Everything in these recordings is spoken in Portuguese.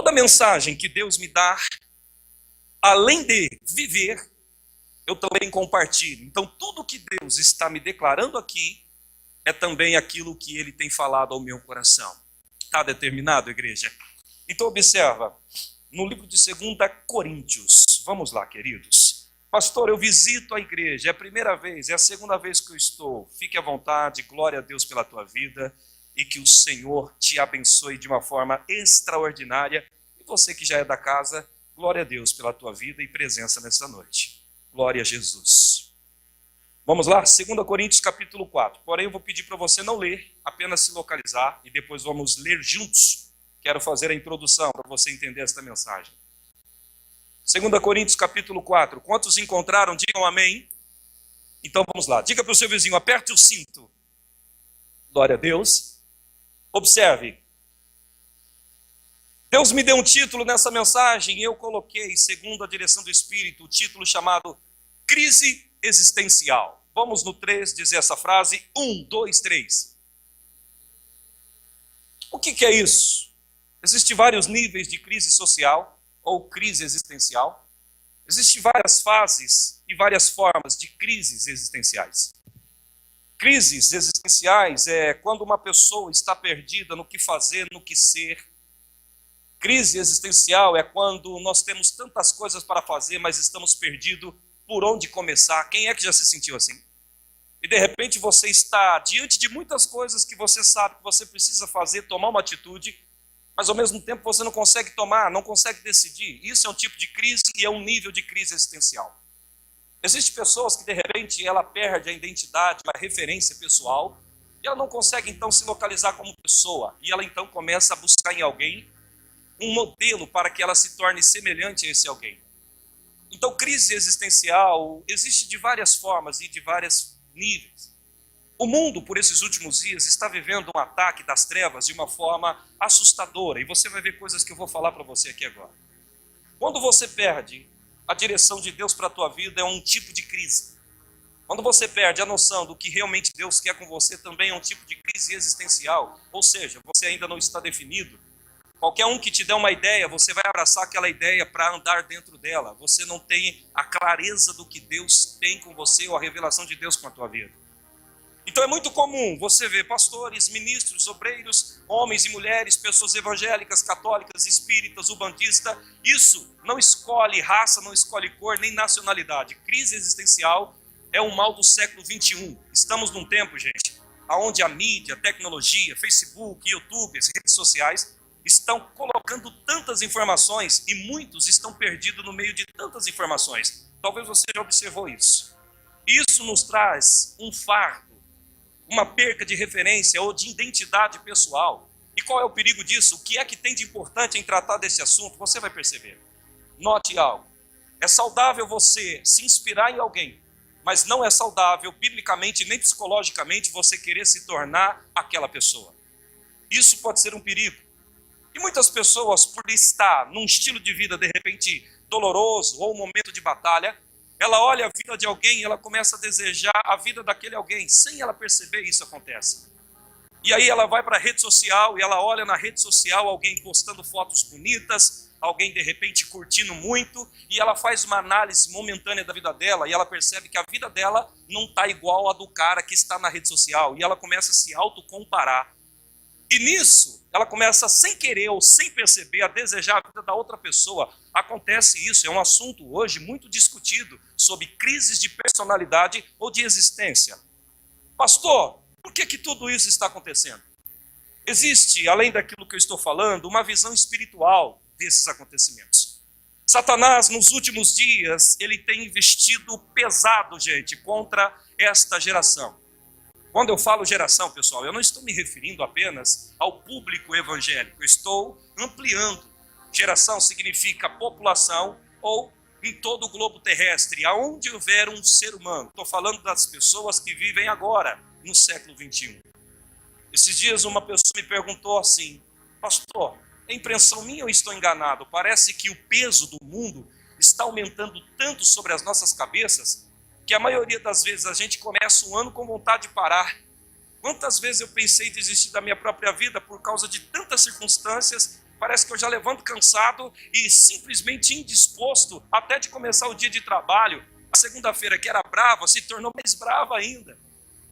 Toda mensagem que Deus me dá, além de viver, eu também compartilho. Então, tudo que Deus está me declarando aqui é também aquilo que Ele tem falado ao meu coração. Está determinado, igreja? Então, observa, no livro de 2 Coríntios, vamos lá, queridos. Pastor, eu visito a igreja, é a primeira vez, é a segunda vez que eu estou. Fique à vontade, glória a Deus pela tua vida e que o Senhor te abençoe de uma forma extraordinária. E você que já é da casa, glória a Deus pela tua vida e presença nessa noite. Glória a Jesus. Vamos lá, 2 Coríntios capítulo 4. Porém, eu vou pedir para você não ler, apenas se localizar e depois vamos ler juntos. Quero fazer a introdução para você entender esta mensagem. 2 Coríntios capítulo 4. Quantos encontraram? Digam amém. Então vamos lá. Diga para o seu vizinho, aperte o cinto. Glória a Deus. Observe. Deus me deu um título nessa mensagem e eu coloquei, segundo a direção do Espírito, o título chamado Crise Existencial. Vamos no 3 dizer essa frase. 1, 2, 3. O que é isso? Existem vários níveis de crise social ou crise existencial. Existem várias fases e várias formas de crises existenciais. Crises existenciais é quando uma pessoa está perdida no que fazer, no que ser. Crise existencial é quando nós temos tantas coisas para fazer, mas estamos perdidos por onde começar. Quem é que já se sentiu assim? E de repente você está diante de muitas coisas que você sabe que você precisa fazer, tomar uma atitude, mas ao mesmo tempo você não consegue tomar, não consegue decidir. Isso é um tipo de crise e é um nível de crise existencial. Existem pessoas que de repente ela perde a identidade, a referência pessoal, e ela não consegue então se localizar como pessoa, e ela então começa a buscar em alguém um modelo para que ela se torne semelhante a esse alguém. Então, crise existencial existe de várias formas e de vários níveis. O mundo, por esses últimos dias, está vivendo um ataque das trevas de uma forma assustadora, e você vai ver coisas que eu vou falar para você aqui agora. Quando você perde a direção de Deus para a tua vida, é um tipo de crise. Quando você perde a noção do que realmente Deus quer com você, também é um tipo de crise existencial, ou seja, você ainda não está definido. Qualquer um que te der uma ideia, você vai abraçar aquela ideia para andar dentro dela. Você não tem a clareza do que Deus tem com você ou a revelação de Deus com a tua vida. Então é muito comum você ver pastores, ministros, obreiros, homens e mulheres, pessoas evangélicas, católicas, espíritas, ubandistas. Isso não escolhe raça, não escolhe cor, nem nacionalidade. Crise existencial é um mal do século 21. Estamos num tempo, gente, onde a mídia, a tecnologia, Facebook, YouTube, as redes sociais estão colocando tantas informações e muitos estão perdidos no meio de tantas informações. Talvez você já observou isso. Isso nos traz um fardo, uma perca de referência ou de identidade pessoal. E qual é o perigo disso? O que é que tem de importante em tratar desse assunto? Você vai perceber. Note algo. É saudável você se inspirar em alguém, mas não é saudável, biblicamente nem psicologicamente, você querer se tornar aquela pessoa. Isso pode ser um perigo. E muitas pessoas, por estar num estilo de vida, de repente, doloroso ou um momento de batalha, ela olha a vida de alguém e ela começa a desejar a vida daquele alguém, sem ela perceber isso acontece. E aí ela vai para a rede social e ela olha na rede social alguém postando fotos bonitas, alguém de repente curtindo muito, e ela faz uma análise momentânea da vida dela e ela percebe que a vida dela não está igual a do cara que está na rede social, e ela começa a se autocomparar. E nisso, ela começa sem querer ou sem perceber a desejar a vida da outra pessoa. Acontece isso, é um assunto hoje muito discutido sobre crises de personalidade ou de existência. Pastor, por que tudo isso está acontecendo? Existe, além daquilo que eu estou falando, uma visão espiritual desses acontecimentos. Satanás, nos últimos dias, ele tem investido pesado, gente, contra esta geração. Quando eu falo geração, pessoal, eu não estou me referindo apenas ao público evangélico, eu estou ampliando. Geração significa população ou em todo o globo terrestre, aonde houver um ser humano. Estou falando das pessoas que vivem agora, no século 21. Esses dias uma pessoa me perguntou assim: pastor, é impressão minha ou estou enganado? Parece que o peso do mundo está aumentando tanto sobre as nossas cabeças que a maioria das vezes a gente começa um ano com vontade de parar. Quantas vezes eu pensei em desistir da minha própria vida por causa de tantas circunstâncias, Parece que eu já levanto cansado e simplesmente indisposto até de começar o dia de trabalho. A segunda-feira, que era brava, se tornou mais brava ainda.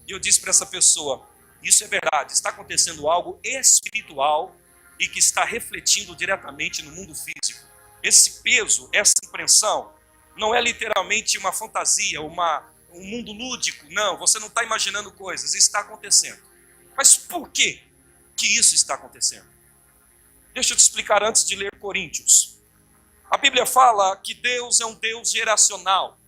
E eu disse para essa pessoa, isso é verdade, está acontecendo algo espiritual e que está refletindo diretamente no mundo físico. Esse peso, essa impressão, não é literalmente uma fantasia, um mundo lúdico. Não, você não está imaginando coisas, está acontecendo. Mas por que isso está acontecendo? Deixa eu te explicar antes de ler Coríntios. A Bíblia fala que Deus é um Deus geracional.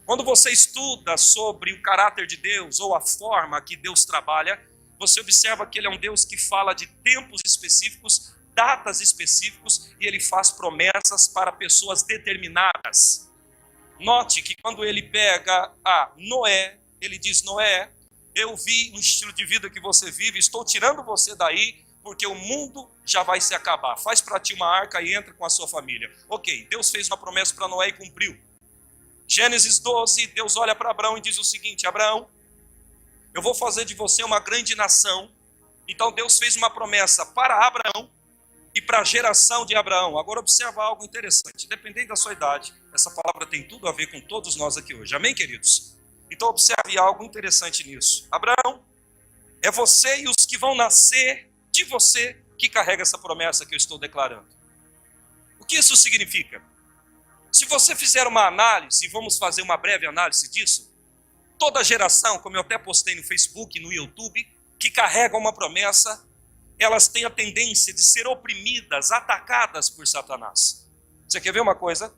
Quando você estuda sobre o caráter de Deus ou a forma que Deus trabalha, você observa que Ele é um Deus que fala de tempos específicos, datas específicos, e Ele faz promessas para pessoas determinadas. Note que quando Ele pega a Noé, Ele diz, Noé, eu vi no estilo de vida que você vive, estou tirando você daí, porque o mundo já vai se acabar. Faz para ti uma arca e entra com a sua família. Ok, Deus fez uma promessa para Noé e cumpriu. Gênesis 12, Deus olha para Abraão e diz o seguinte, Abraão, eu vou fazer de você uma grande nação. Então Deus fez uma promessa para Abraão e para a geração de Abraão. Agora observa algo interessante. Dependendo da sua idade, essa palavra tem tudo a ver com todos nós aqui hoje. Amém, queridos? Então observe algo interessante nisso. Abraão, é você e os que vão nascer de você que carrega essa promessa que eu estou declarando. O que isso significa? Se você fizer uma análise, vamos fazer uma breve análise disso, toda geração, como eu até postei no Facebook, no YouTube, que carrega uma promessa, elas têm a tendência de ser oprimidas, atacadas por Satanás. Você quer ver uma coisa?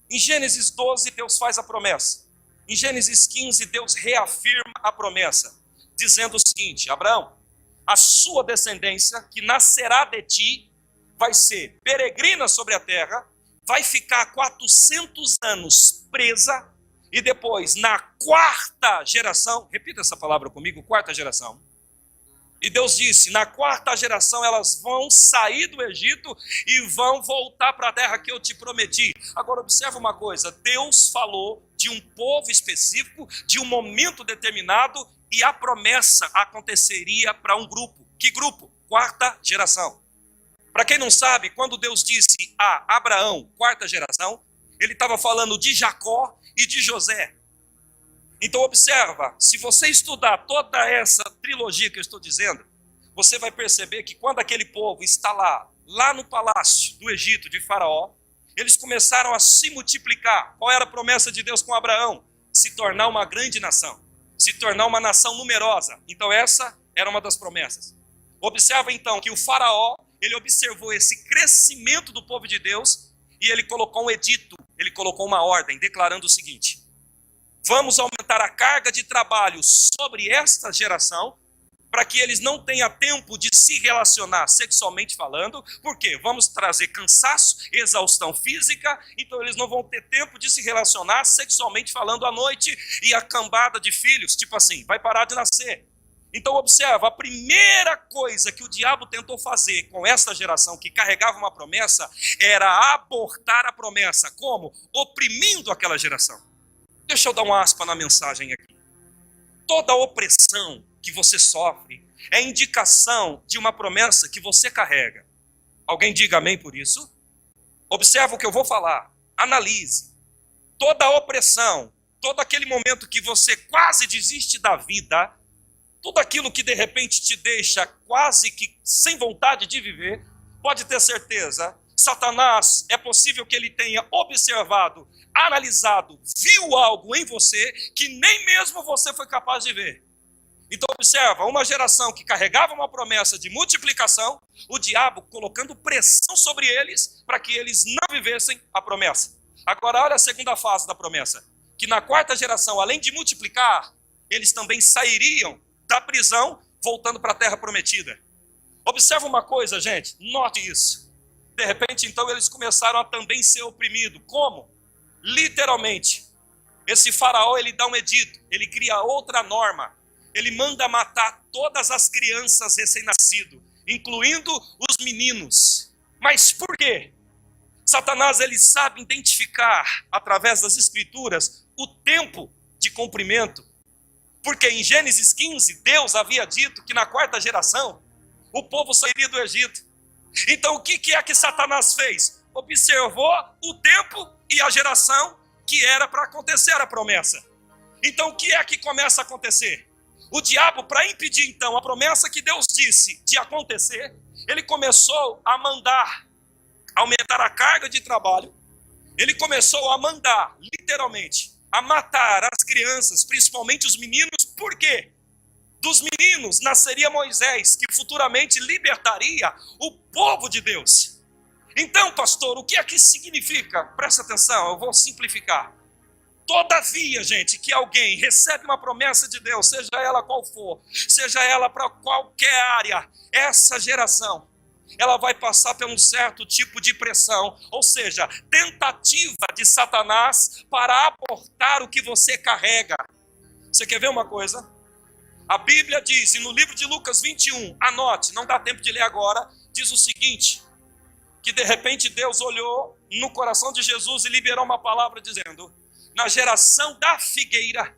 Em Gênesis 12, Deus faz a promessa. Em Gênesis 15, Deus reafirma a promessa, dizendo o seguinte, Abraão, a sua descendência, que nascerá de ti, vai ser peregrina sobre a terra, vai ficar 400 anos presa, e depois, na quarta geração, repita essa palavra comigo, quarta geração. E Deus disse, na quarta geração elas vão sair do Egito e vão voltar para a terra que eu te prometi. Agora observa uma coisa, Deus falou de um povo específico, de um momento determinado, e a promessa aconteceria para um grupo. Que grupo? Quarta geração. Para quem não sabe, quando Deus disse a Abraão, quarta geração, Ele estava falando de Jacó e de José. Então observa, se você estudar toda essa trilogia que eu estou dizendo, você vai perceber que quando aquele povo está lá no palácio do Egito de Faraó, eles começaram a se multiplicar. Qual era a promessa de Deus com Abraão? Se tornar uma grande nação, se tornar uma nação numerosa. Então essa era uma das promessas. Observa então que o Faraó, ele observou esse crescimento do povo de Deus e ele colocou um edito, ele colocou uma ordem, declarando o seguinte, vamos aumentar a carga de trabalho sobre esta geração, para que eles não tenham tempo de se relacionar sexualmente falando. Por quê? Vamos trazer cansaço, exaustão física, então eles não vão ter tempo de se relacionar sexualmente falando à noite, e a cambada de filhos, tipo assim, vai parar de nascer. Então observa, a primeira coisa que o diabo tentou fazer com esta geração que carregava uma promessa, era abortar a promessa. Como? Oprimindo aquela geração. Deixa eu dar uma aspa na mensagem aqui. Toda opressão que você sofre é indicação de uma promessa que você carrega. Alguém diga amém por isso? Observa o que eu vou falar. Analise. Toda opressão, todo aquele momento que você quase desiste da vida, tudo aquilo que de repente te deixa quase que sem vontade de viver, pode ter certeza, Satanás, é possível que ele tenha observado, analisado, viu algo em você que nem mesmo você foi capaz de ver. Então observa, uma geração que carregava uma promessa de multiplicação, o diabo colocando pressão sobre eles para que eles não vivessem a promessa. Agora olha a segunda fase da promessa, que na quarta geração, além de multiplicar, eles também sairiam da prisão, voltando para a terra prometida. Observa uma coisa, gente, note isso. De repente, então, eles começaram a também ser oprimidos. Como? Literalmente. Esse faraó, ele dá um edito, ele cria outra norma. Ele manda matar todas as crianças recém-nascidas, incluindo os meninos. Mas por quê? Satanás, ele sabe identificar, através das escrituras, o tempo de cumprimento. Porque em Gênesis 15, Deus havia dito que na quarta geração, o povo sairia do Egito. Então o que é que Satanás fez? Observou o tempo e a geração que era para acontecer a promessa. Então o que é que começa a acontecer? O diabo, para impedir então a promessa que Deus disse de acontecer, ele começou a mandar aumentar a carga de trabalho. Ele começou a mandar, literalmente, a matar as crianças, principalmente os meninos. Por quê? Dos meninos nasceria Moisés, que futuramente libertaria o povo de Deus. Então, pastor, o que é que significa? Presta atenção, eu vou simplificar. Todavia, gente, que alguém recebe uma promessa de Deus, seja ela qual for, seja ela para qualquer área, essa geração, ela vai passar por um certo tipo de pressão, ou seja, tentativa de Satanás para abortar o que você carrega. Você quer ver uma coisa? A Bíblia diz, e no livro de Lucas 21, anote, não dá tempo de ler agora, diz o seguinte, que de repente Deus olhou no coração de Jesus e liberou uma palavra dizendo: na geração da figueira,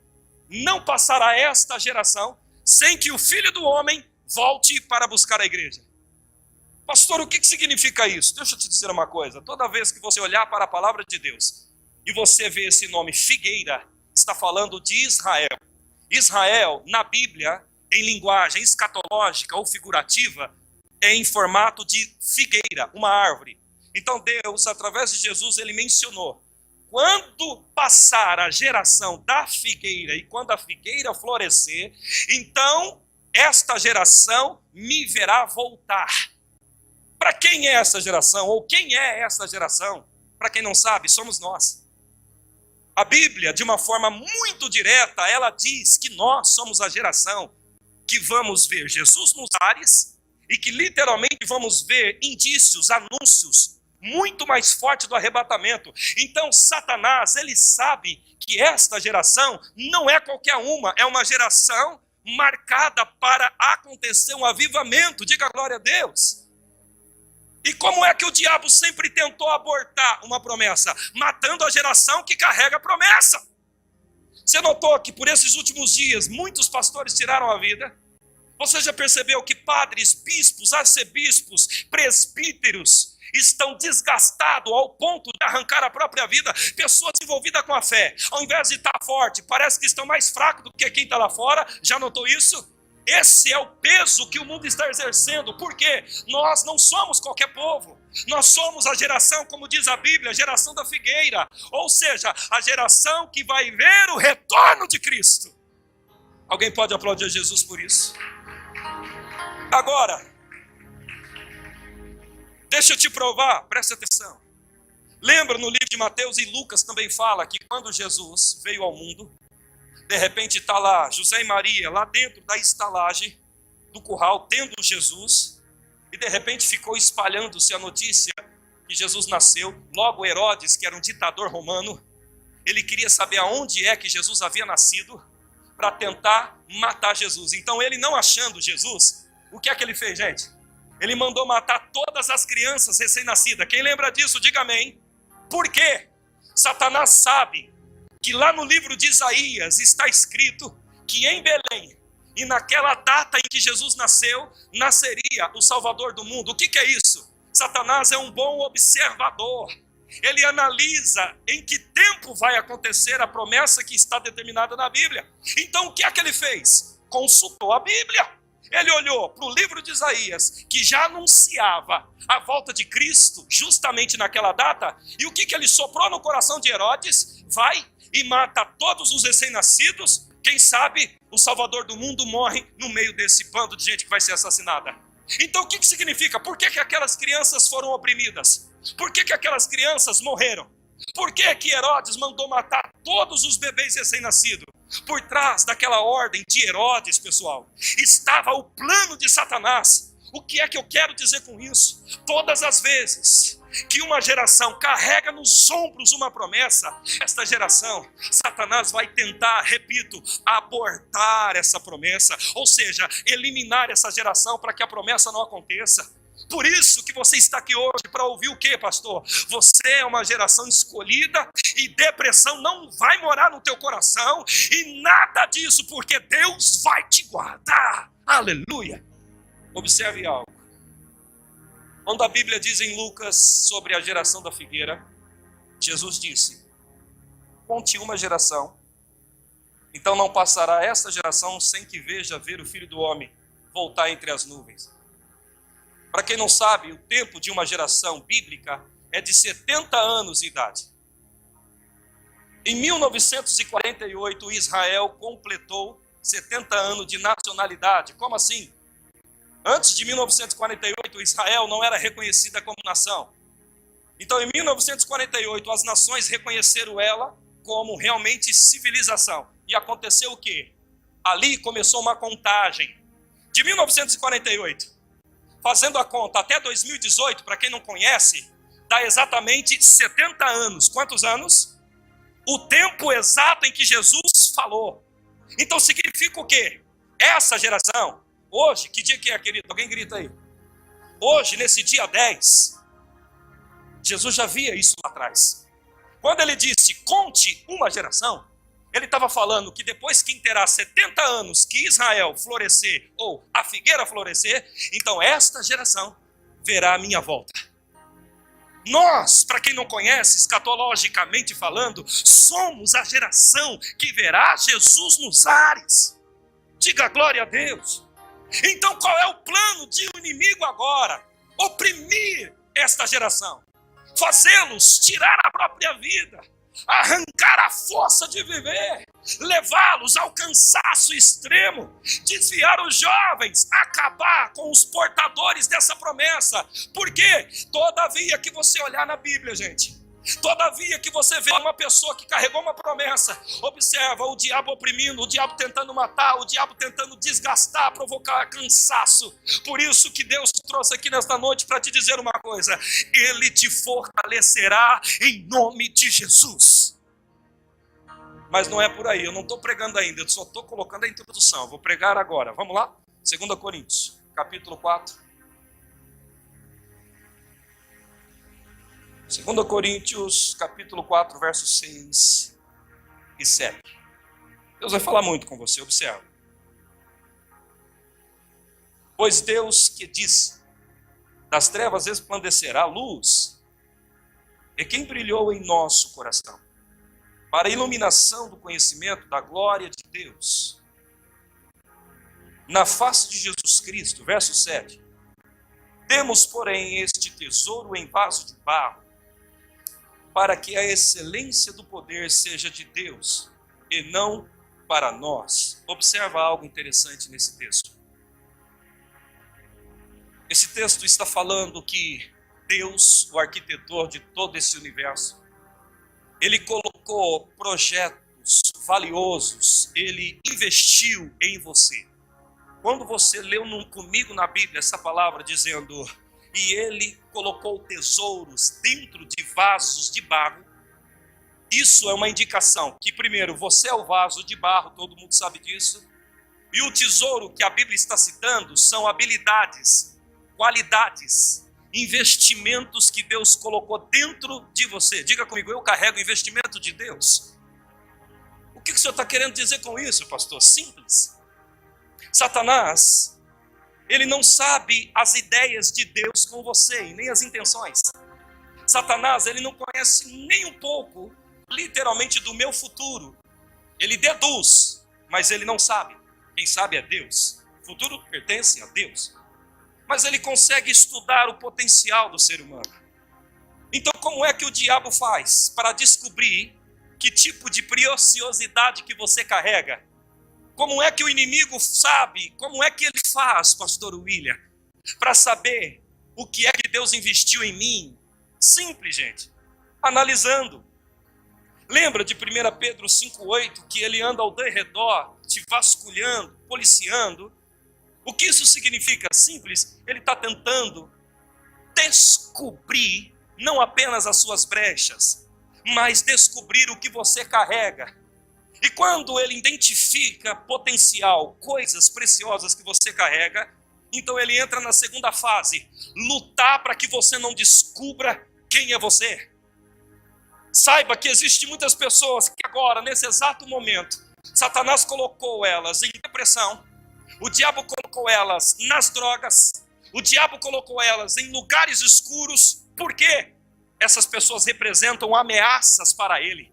não passará esta geração sem que o Filho do Homem volte para buscar a igreja. Pastor, o que significa isso? Deixa eu te dizer uma coisa. Toda vez que você olhar para a palavra de Deus e você vê esse nome figueira, está falando de Israel. Israel, na Bíblia, em linguagem escatológica ou figurativa, é em formato de figueira, uma árvore. Então Deus, através de Jesus, ele mencionou: quando passar a geração da figueira e quando a figueira florescer, então esta geração me verá voltar. Para quem é essa geração? Ou quem é essa geração? Para quem não sabe, somos nós. A Bíblia, de uma forma muito direta, ela diz que nós somos a geração que vamos ver Jesus nos ares e que literalmente vamos ver indícios, anúncios muito mais fortes do arrebatamento. Então Satanás, ele sabe que esta geração não é qualquer uma, é uma geração marcada para acontecer um avivamento. Diga glória a Deus. E como é que o diabo sempre tentou abortar uma promessa? Matando a geração que carrega a promessa. Você notou que por esses últimos dias muitos pastores tiraram a vida? Você já percebeu que padres, bispos, arcebispos, presbíteros estão desgastados ao ponto de arrancar a própria vida? Pessoas envolvidas com a fé, ao invés de estar forte, parece que estão mais fracos do que quem está lá fora. Já notou isso? Esse é o peso que o mundo está exercendo. Por quê? Nós não somos qualquer povo. Nós somos a geração, como diz a Bíblia, a geração da figueira. Ou seja, a geração que vai ver o retorno de Cristo. Alguém pode aplaudir a Jesus por isso? Agora, deixa eu te provar, presta atenção. Lembra no livro de Mateus e Lucas também fala que quando Jesus veio ao mundo, de repente está lá José e Maria, lá dentro da estalagem do curral, tendo Jesus, e de repente ficou espalhando-se a notícia que Jesus nasceu. Logo Herodes, que era um ditador romano, ele queria saber aonde é que Jesus havia nascido, para tentar matar Jesus. Então ele, não achando Jesus, o que é que ele fez, gente? Ele mandou matar todas as crianças recém-nascidas. Quem lembra disso, diga amém. Por quê? Satanás sabe que lá no livro de Isaías está escrito que em Belém, e naquela data em que Jesus nasceu, nasceria o Salvador do mundo. O que é isso? Satanás é um bom observador. Ele analisa em que tempo vai acontecer a promessa que está determinada na Bíblia. Então o que é que ele fez? Consultou a Bíblia. Ele olhou para o livro de Isaías, que já anunciava a volta de Cristo justamente naquela data. E o que ele soprou no coração de Herodes? Vai e mata todos os recém-nascidos. Quem sabe o Salvador do mundo morre no meio desse bando de gente que vai ser assassinada. Então o que significa? Por que aquelas crianças foram oprimidas? Por que aquelas crianças morreram? Por que Herodes mandou matar todos os bebês recém-nascidos? Por trás daquela ordem de Herodes, pessoal, estava o plano de Satanás. O que é que eu quero dizer com isso? Todas as vezes que uma geração carrega nos ombros uma promessa, esta geração, Satanás vai tentar, repito, abortar essa promessa, ou seja, eliminar essa geração para que a promessa não aconteça. Por isso que você está aqui hoje para ouvir o quê, pastor? Você é uma geração escolhida e depressão não vai morar no teu coração e nada disso, porque Deus vai te guardar. Aleluia! Observe algo. Quando a Bíblia diz em Lucas sobre a geração da figueira, Jesus disse: conte uma geração, então não passará esta geração sem que veja ver o Filho do Homem voltar entre as nuvens. Para quem não sabe, o tempo de uma geração bíblica é de 70 anos de idade. Em 1948, Israel completou 70 anos de nacionalidade. Como assim? Antes de 1948, Israel não era reconhecida como nação. Então, em 1948, as nações reconheceram ela como realmente civilização. E aconteceu o quê? Ali começou uma contagem. De 1948, fazendo a conta até 2018, para quem não conhece, dá exatamente 70 anos. Quantos anos? O tempo exato em que Jesus falou. Então significa o quê? Essa geração, hoje, que dia que é, querido? Alguém grita aí. Hoje, nesse dia 10, Jesus já via isso lá atrás. Quando ele disse, conte uma geração, ele estava falando que depois que terá 70 anos que Israel florescer, ou a figueira florescer, então esta geração verá a minha volta. Nós, para quem não conhece, escatologicamente falando, somos a geração que verá Jesus nos ares. Diga glória a Deus. Então qual é o plano de um inimigo agora? Oprimir esta geração. Fazê-los tirar a própria vida. Arrancar a força de viver, levá-los ao cansaço extremo, desviar os jovens, acabar com os portadores dessa promessa. Porque todavia que você olhar na Bíblia, gente, todavia que você vê uma pessoa que carregou uma promessa, observa o diabo oprimindo, o diabo tentando matar, o diabo tentando desgastar, provocar cansaço. Por isso que Deus te trouxe aqui nesta noite para te dizer uma coisa: Ele te fortalecerá em nome de Jesus. Mas não é por aí, eu não estou pregando ainda, eu só estou colocando a introdução, eu vou pregar agora. Vamos lá? 2 Coríntios, capítulo 4. 2 Coríntios, capítulo 4, versos 6 e 7. Deus vai falar muito com você, observa. Pois Deus que disse, das trevas resplandecerá a luz, é quem brilhou em nosso coração, para a iluminação do conhecimento da glória de Deus, na face de Jesus Cristo. Verso 7. Temos, porém, este tesouro em vaso de barro, para que a excelência do poder seja de Deus e não para nós. Observa algo interessante nesse texto. Esse texto está falando que Deus, o arquitetor de todo esse universo, Ele colocou projetos valiosos, Ele investiu em você. Quando você leu comigo na Bíblia essa palavra dizendo... e Ele colocou tesouros dentro de vasos de barro, isso é uma indicação que, primeiro, você é o vaso de barro, todo mundo sabe disso, e o tesouro que a Bíblia está citando são habilidades, qualidades, investimentos que Deus colocou dentro de você. Diga comigo, eu carrego o investimento de Deus. O que o senhor está querendo dizer com isso, pastor? Simples. Satanás, ele não sabe as ideias de Deus com você, e nem as intenções. Satanás, ele não conhece nem um pouco, literalmente, do meu futuro. Ele deduz, mas ele não sabe. Quem sabe é Deus. O futuro pertence a Deus. Mas ele consegue estudar o potencial do ser humano. Então, como é que o diabo faz para descobrir que tipo de preciosidade que você carrega? Como é que o inimigo sabe? Como é que ele faz, pastor William, para saber o que é que Deus investiu em mim? Simples, gente. Analisando. Lembra de 1 Pedro 5,8, que ele anda ao derredor, te vasculhando, policiando? O que isso significa? Simples. Ele está tentando descobrir não apenas as suas brechas, mas descobrir o que você carrega. E quando ele identifica potencial, coisas preciosas que você carrega, então ele entra na segunda fase, lutar para que você não descubra quem é você. Saiba que existem muitas pessoas que agora, nesse exato momento, Satanás colocou elas em depressão, o diabo colocou elas nas drogas, O diabo colocou elas em lugares escuros. Por quê? Essas pessoas representam ameaças para ele.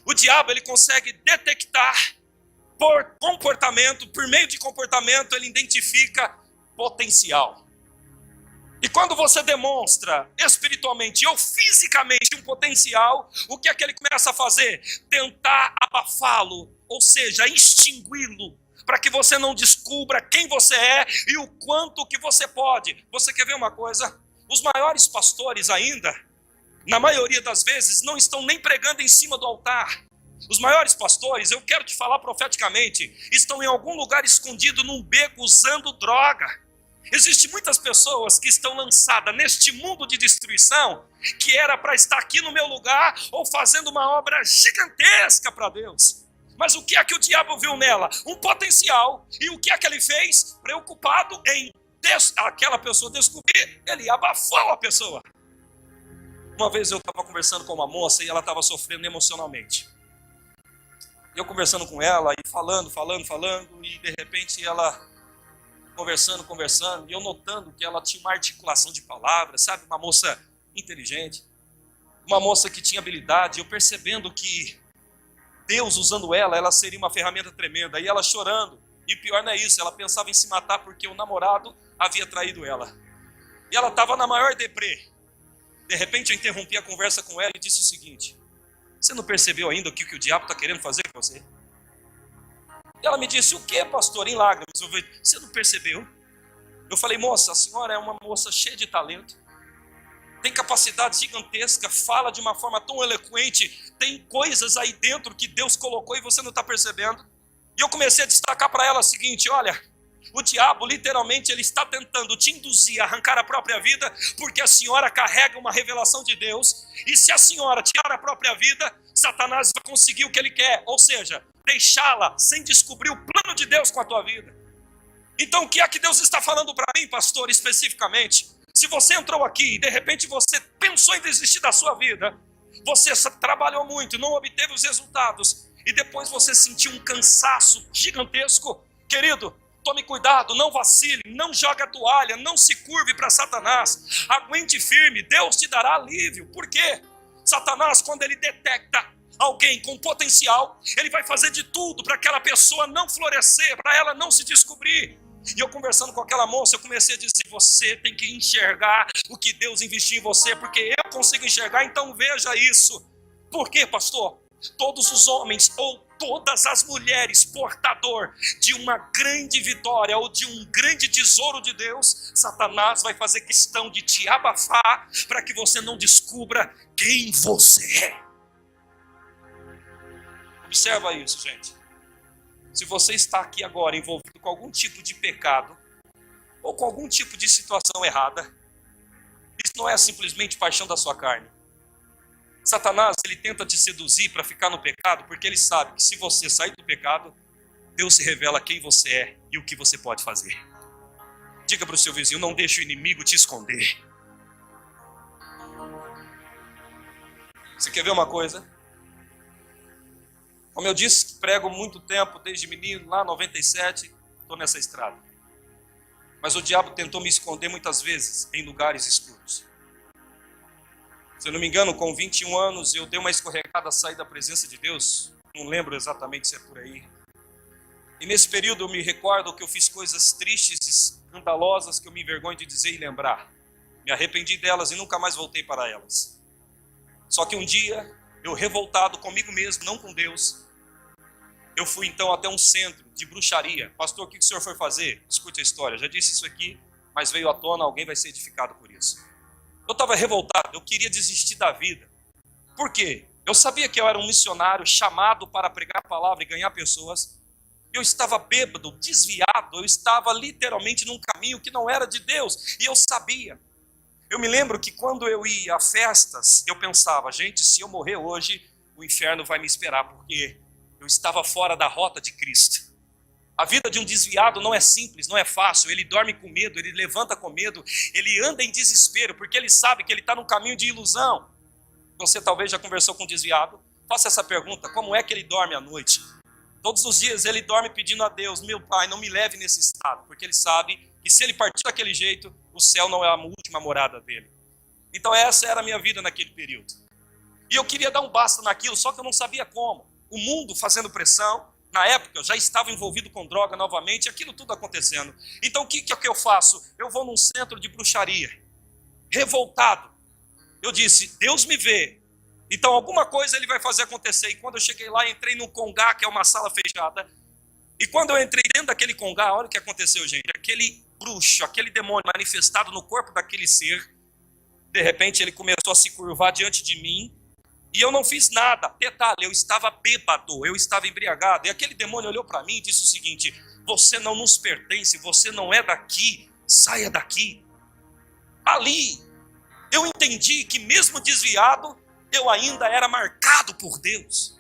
O diabo, ele consegue detectar por comportamento, por meio de comportamento, ele identifica potencial. E quando você demonstra espiritualmente ou fisicamente um potencial, o que é que ele começa a fazer? Tentar abafá-lo, ou seja, extingui-lo, para que você não descubra quem você é e o quanto que você pode. Você quer ver uma coisa? Os maiores pastores ainda, na maioria das vezes, não estão nem pregando em cima do altar. Os maiores pastores, eu quero te falar profeticamente, estão em algum lugar escondido num beco usando droga. Existem muitas pessoas que estão lançadas neste mundo de destruição, que era para estar aqui no meu lugar ou fazendo uma obra gigantesca para Deus. Mas o que é que o diabo viu nela? Um potencial. E o que é que ele fez? Preocupado em aquela pessoa descobrir, ele abafou a pessoa. Uma vez eu estava conversando com uma moça e ela estava sofrendo emocionalmente. Eu conversando com ela e falando, e de repente ela conversando, e eu notando que ela tinha uma articulação de palavras, sabe? Uma moça inteligente, uma moça que tinha habilidade, eu percebendo que Deus usando ela seria uma ferramenta tremenda, e ela chorando, e pior não é isso, ela pensava em se matar porque o namorado havia traído ela, e ela estava na maior deprê. De repente eu interrompi a conversa com ela e disse o seguinte: você não percebeu ainda o que o diabo está querendo fazer com você? E ela me disse: o que, pastor? Em lágrimas. Eu falei: você não percebeu? Eu falei: moça, a senhora é uma moça cheia de talento, tem capacidade gigantesca, fala de uma forma tão eloquente, tem coisas aí dentro que Deus colocou e você não está percebendo. E eu comecei a destacar para ela o seguinte: olha, o diabo literalmente ele está tentando te induzir a arrancar a própria vida, porque a senhora carrega uma revelação de Deus, e se a senhora tirar a própria vida, Satanás vai conseguir o que ele quer, ou seja, deixá-la sem descobrir o plano de Deus com a tua vida. Então o que é que Deus está falando para mim, pastor, especificamente? Se você entrou aqui e de repente você pensou em desistir da sua vida, você trabalhou muito, não obteve os resultados, e depois você sentiu um cansaço gigantesco, querido, tome cuidado, não vacile, não jogue a toalha, não se curve para Satanás, aguente firme, Deus te dará alívio. Por quê? Satanás, quando ele detecta alguém com potencial, ele vai fazer de tudo para aquela pessoa não florescer, para ela não se descobrir. E eu conversando com aquela moça, eu comecei a dizer: você tem que enxergar o que Deus investiu em você, porque eu consigo enxergar, então veja isso. Por quê, pastor? Todos os homens ou todas as mulheres portador de uma grande vitória ou de um grande tesouro de Deus, Satanás vai fazer questão de te abafar para que você não descubra quem você é. Observa isso, gente. Se você está aqui agora envolvido com algum tipo de pecado ou com algum tipo de situação errada, isso não é simplesmente paixão da sua carne. Satanás, ele tenta te seduzir para ficar no pecado, porque ele sabe que se você sair do pecado, Deus se revela quem você é e o que você pode fazer. Diga para o seu vizinho: não deixe o inimigo te esconder. Você quer ver uma coisa? Como eu disse, prego muito tempo, desde menino, lá em 97, estou nessa estrada. Mas o diabo tentou me esconder muitas vezes em lugares escuros. Se eu não me engano, com 21 anos, eu dei uma escorregada a sair da presença de Deus. Não lembro exatamente se é por aí. E nesse período eu me recordo que eu fiz coisas tristes e escandalosas que eu me envergonho de dizer e lembrar. Me arrependi delas e nunca mais voltei para elas. Só que um dia, eu revoltado comigo mesmo, não com Deus, eu fui então até um centro de bruxaria. Pastor, o que o senhor foi fazer? Escute a história, já disse isso aqui, mas veio à tona, alguém vai ser edificado por isso. Eu estava revoltado, eu queria desistir da vida. Por quê? Eu sabia que eu era um missionário chamado para pregar a palavra e ganhar pessoas. Eu estava bêbado, desviado, eu estava literalmente num caminho que não era de Deus, e eu sabia. Eu me lembro que quando eu ia a festas, eu pensava: gente, se eu morrer hoje, o inferno vai me esperar, porque eu estava fora da rota de Cristo. A vida de um desviado não é simples, não é fácil. Ele dorme com medo, ele levanta com medo, ele anda em desespero, porque ele sabe que ele está num caminho de ilusão. Você talvez já conversou com um desviado? Faça essa pergunta: como é que ele dorme à noite? Todos os dias ele dorme pedindo a Deus: meu Pai, não me leve nesse estado, porque ele sabe que se ele partir daquele jeito, o céu não é a última morada dele. Então essa era a minha vida naquele período. E eu queria dar um basta naquilo, só que eu não sabia como. O mundo fazendo pressão, na época eu já estava envolvido com droga novamente, aquilo tudo acontecendo. Então o que eu faço? Eu vou num centro de bruxaria, revoltado. Eu disse, Deus me vê, então alguma coisa ele vai fazer acontecer. E quando eu cheguei lá, entrei num congá, que é uma sala fechada. E quando eu entrei dentro daquele congá, olha o que aconteceu, gente. Aquele bruxo, aquele demônio manifestado no corpo daquele ser, de repente ele começou a se curvar diante de mim. E eu não fiz nada. Detalhe, eu estava bêbado, eu estava embriagado. E aquele demônio olhou para mim e disse o seguinte, você não nos pertence, você não é daqui, saia daqui. Ali, eu entendi que mesmo desviado, eu ainda era marcado por Deus.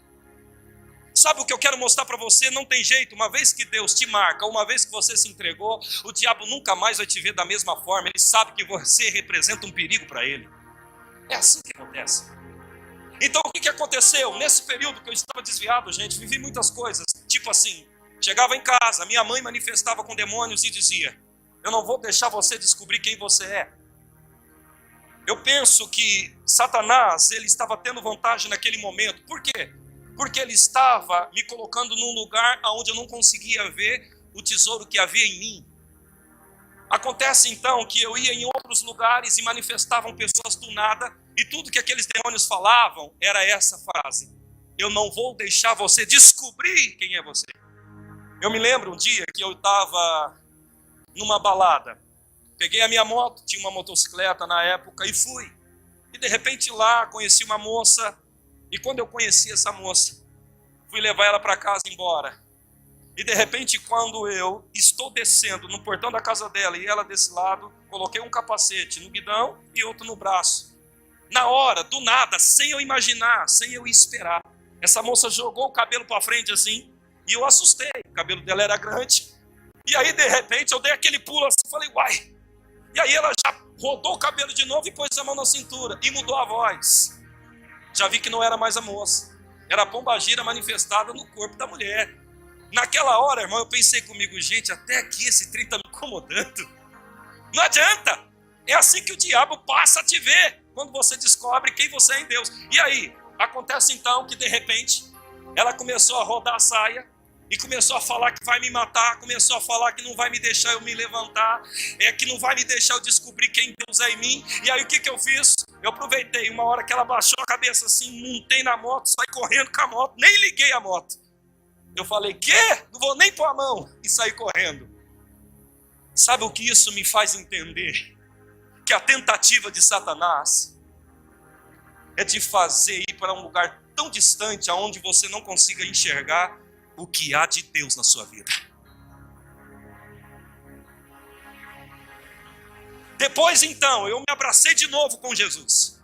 Sabe o que eu quero mostrar para você? Não tem jeito, uma vez que Deus te marca, uma vez que você se entregou, o diabo nunca mais vai te ver da mesma forma. Ele sabe que você representa um perigo para ele. É assim que acontece. Então o que aconteceu? Nesse período que eu estava desviado, gente, vivi muitas coisas. Tipo assim, chegava em casa, minha mãe manifestava com demônios e dizia, eu não vou deixar você descobrir quem você é. Eu penso que Satanás, ele estava tendo vantagem naquele momento. Por quê? Porque ele estava me colocando num lugar onde eu não conseguia ver o tesouro que havia em mim. Acontece então que eu ia em outros lugares e manifestavam pessoas do nada, e tudo que aqueles demônios falavam era essa frase, eu não vou deixar você descobrir quem é você. Eu me lembro um dia que eu estava numa balada, peguei a minha moto, tinha uma motocicleta na época e fui. E de repente lá conheci uma moça, e quando eu conheci essa moça, fui levar ela para casa e embora. E de repente quando eu estou descendo no portão da casa dela e ela desse lado, coloquei um capacete no guidão e outro no braço. Na hora, do nada, sem eu imaginar, sem eu esperar, essa moça jogou o cabelo para frente assim, e eu assustei, o cabelo dela era grande. E aí de repente eu dei aquele pulo assim, falei, uai. E aí ela já rodou o cabelo de novo e pôs a mão na cintura e mudou a voz. Já vi que não era mais a moça, era a pombagira manifestada no corpo da mulher. Naquela hora, irmão, eu pensei comigo, gente, até aqui esse trem está me incomodando. Não adianta, é assim que o diabo passa a te ver, quando você descobre quem você é em Deus. E aí, acontece então que de repente, ela começou a rodar a saia, e começou a falar que vai me matar, começou a falar que não vai me deixar eu me levantar, que não vai me deixar eu descobrir quem Deus é em mim. E aí o que eu fiz? Eu aproveitei, uma hora que ela baixou a cabeça assim, montei na moto, saí correndo com a moto, nem liguei a moto. Eu falei, quê? Não vou nem pôr a mão, e saí correndo. Sabe o que isso me faz entender? Que a tentativa de Satanás é de fazer ir para um lugar tão distante, aonde você não consiga enxergar o que há de Deus na sua vida. Depois então, eu me abracei de novo com Jesus.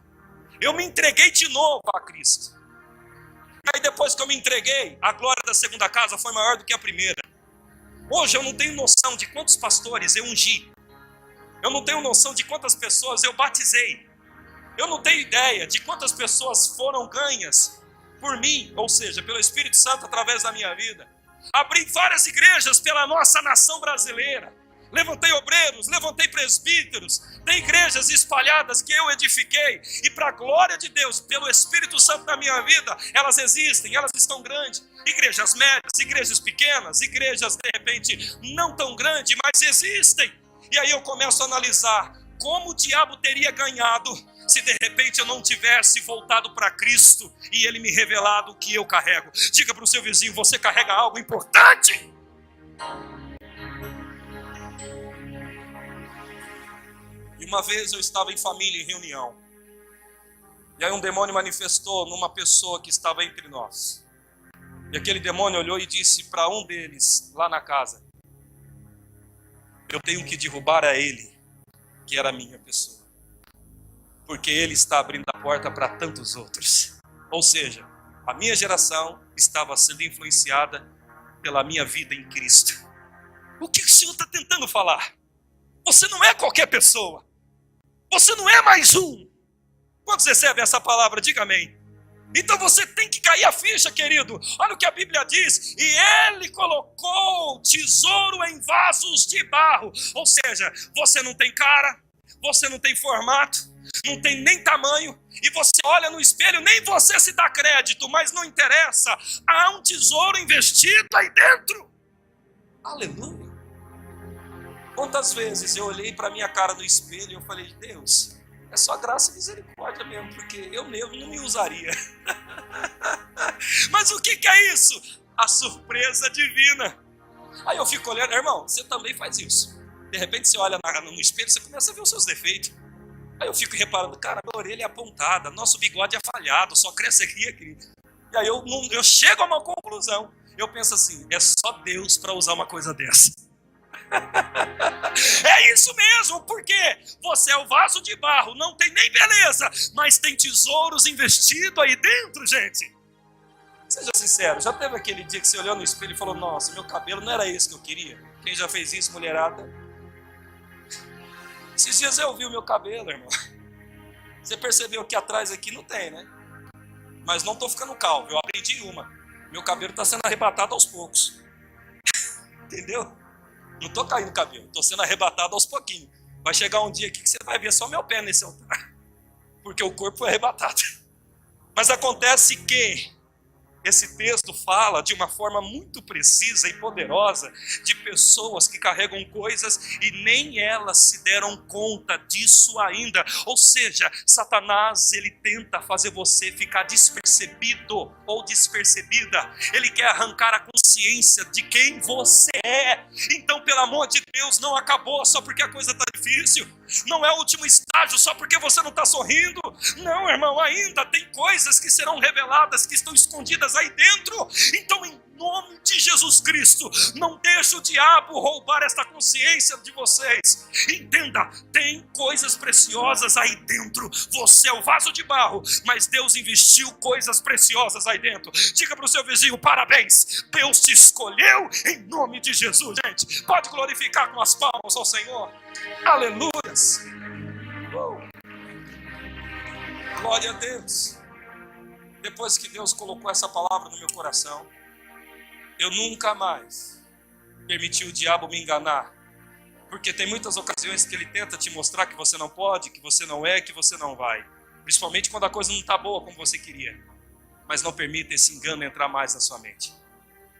Eu me entreguei de novo a Cristo. E aí depois que eu me entreguei, a glória da segunda casa foi maior do que a primeira. Hoje eu não tenho noção de quantos pastores eu ungi. Eu não tenho noção de quantas pessoas eu batizei. Eu não tenho ideia de quantas pessoas foram ganhas por mim, ou seja, pelo Espírito Santo através da minha vida. Abri várias igrejas pela nossa nação brasileira. Levantei obreiros, levantei presbíteros. Tem igrejas espalhadas que eu edifiquei. E para a glória de Deus, pelo Espírito Santo na minha vida, elas existem, elas estão grandes. Igrejas médias, igrejas pequenas, igrejas de repente não tão grandes, mas existem. E aí eu começo a analisar como o diabo teria ganhado se de repente eu não tivesse voltado para Cristo e Ele me revelado o que eu carrego. Diga para o seu vizinho, você carrega algo importante. E uma vez eu estava em família, em reunião. E aí um demônio manifestou numa pessoa que estava entre nós. E aquele demônio olhou e disse para um deles, lá na casa, eu tenho que derrubar a ele, que era a minha pessoa. Porque ele está abrindo a porta para tantos outros. Ou seja, a minha geração estava sendo influenciada pela minha vida em Cristo. O que o Senhor está tentando falar? Você não é qualquer pessoa. Você não é mais um. Quantos recebem essa palavra? Diga amém. Então você tem que cair a ficha, querido. Olha o que a Bíblia diz. E ele colocou tesouro em vasos de barro. Ou seja, você não tem cara, você não tem formato, não tem nem tamanho. E você olha no espelho, nem você se dá crédito, mas não interessa. Há um tesouro investido aí dentro. Aleluia. Quantas vezes eu olhei para a minha cara no espelho e eu falei, Deus, é só graça e misericórdia mesmo, porque eu mesmo não me usaria. Mas o que é isso? A surpresa divina. Aí eu fico olhando, irmão, você também faz isso. De repente você olha no espelho e você começa a ver os seus defeitos. Aí eu fico reparando, cara, minha orelha é apontada, nosso bigode é falhado, só cresce aqui, querido. E aí eu chego a uma conclusão. Eu penso assim, é só Deus para usar uma coisa dessa. É isso mesmo, porque você é o vaso de barro, não tem nem beleza, mas tem tesouros investidos aí dentro, gente. Seja sincero, já teve aquele dia que você olhou no espelho e falou, nossa, meu cabelo não era esse que eu queria? Quem já fez isso, mulherada? Esses dias eu vi o meu cabelo, irmão. Você percebeu que atrás aqui não tem, né? Mas não estou ficando calvo, eu aprendi uma. Meu cabelo está sendo arrebatado aos poucos. Entendeu? Não estou caindo o cabelo, estou sendo arrebatado aos pouquinhos. Vai chegar um dia aqui que você vai ver só meu pé nesse altar. Porque o corpo foi arrebatado. Mas acontece que esse texto fala de uma forma muito precisa e poderosa de pessoas que carregam coisas e nem elas se deram conta disso ainda. Ou seja, Satanás, ele tenta fazer você ficar despercebido ou despercebida. Ele quer arrancar a consciência de quem você é. Então, pelo amor de Deus, não acabou só porque a coisa está difícil. Não é o último estágio só porque você não está sorrindo. Não, irmão, ainda tem coisas que serão reveladas, que estão escondidas aí dentro. Então, em nome de Jesus Cristo, não deixe o diabo roubar esta consciência de vocês. Entenda, tem coisas preciosas aí dentro. Você é o vaso de barro, mas Deus investiu coisas preciosas aí dentro. Diga para o seu vizinho, parabéns, Deus te escolheu em nome de Jesus. Gente, pode glorificar com as palmas ao Senhor. Aleluias. Glória a Deus. Depois que Deus colocou essa palavra no meu coração, eu nunca mais permiti o diabo me enganar. Porque tem muitas ocasiões que ele tenta te mostrar que você não pode, que você não é, que você não vai. Principalmente quando a coisa não está boa como você queria. Mas não permita esse engano entrar mais na sua mente.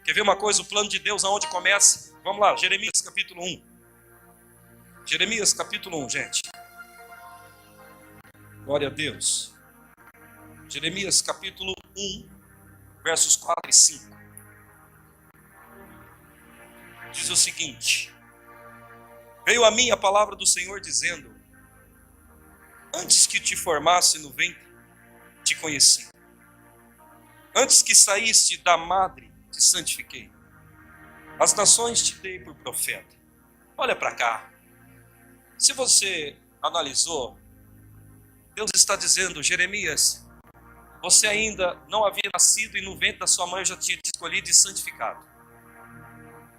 Quer ver uma coisa? O plano de Deus aonde começa? Vamos lá, Jeremias capítulo 1. Jeremias capítulo 1, gente. Glória a Deus. Jeremias capítulo 1, versos 4 e 5. Diz o seguinte: veio a mim a palavra do Senhor dizendo, antes que te formasse no ventre, te conheci. Antes que saíste da madre, te santifiquei. As nações te dei por profeta. Olha para cá. Se você analisou, Deus está dizendo, Jeremias, você ainda não havia nascido e no ventre da sua mãe eu já tinha te escolhido e santificado.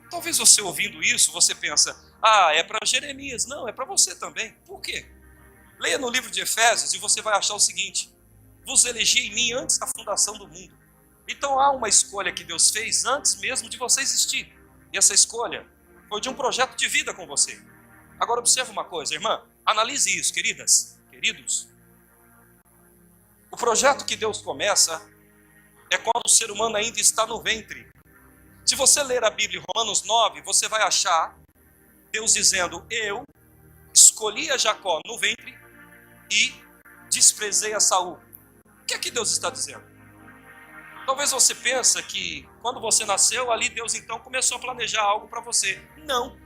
Talvez você ouvindo isso, você pensa, é para Jeremias. Não, é para você também. Por quê? Leia no livro de Efésios e você vai achar o seguinte, vos elegi em mim antes da fundação do mundo. Então há uma escolha que Deus fez antes mesmo de você existir. E essa escolha foi de um projeto de vida com você. Agora observe uma coisa, irmã, analise isso, queridas, queridos. O projeto que Deus começa é quando o ser humano ainda está no ventre. Se você ler a Bíblia em Romanos 9, você vai achar Deus dizendo, eu escolhi a Jacó no ventre e desprezei a Saul. O que é que Deus está dizendo? Talvez você pense que quando você nasceu, ali Deus então começou a planejar algo para você. Não.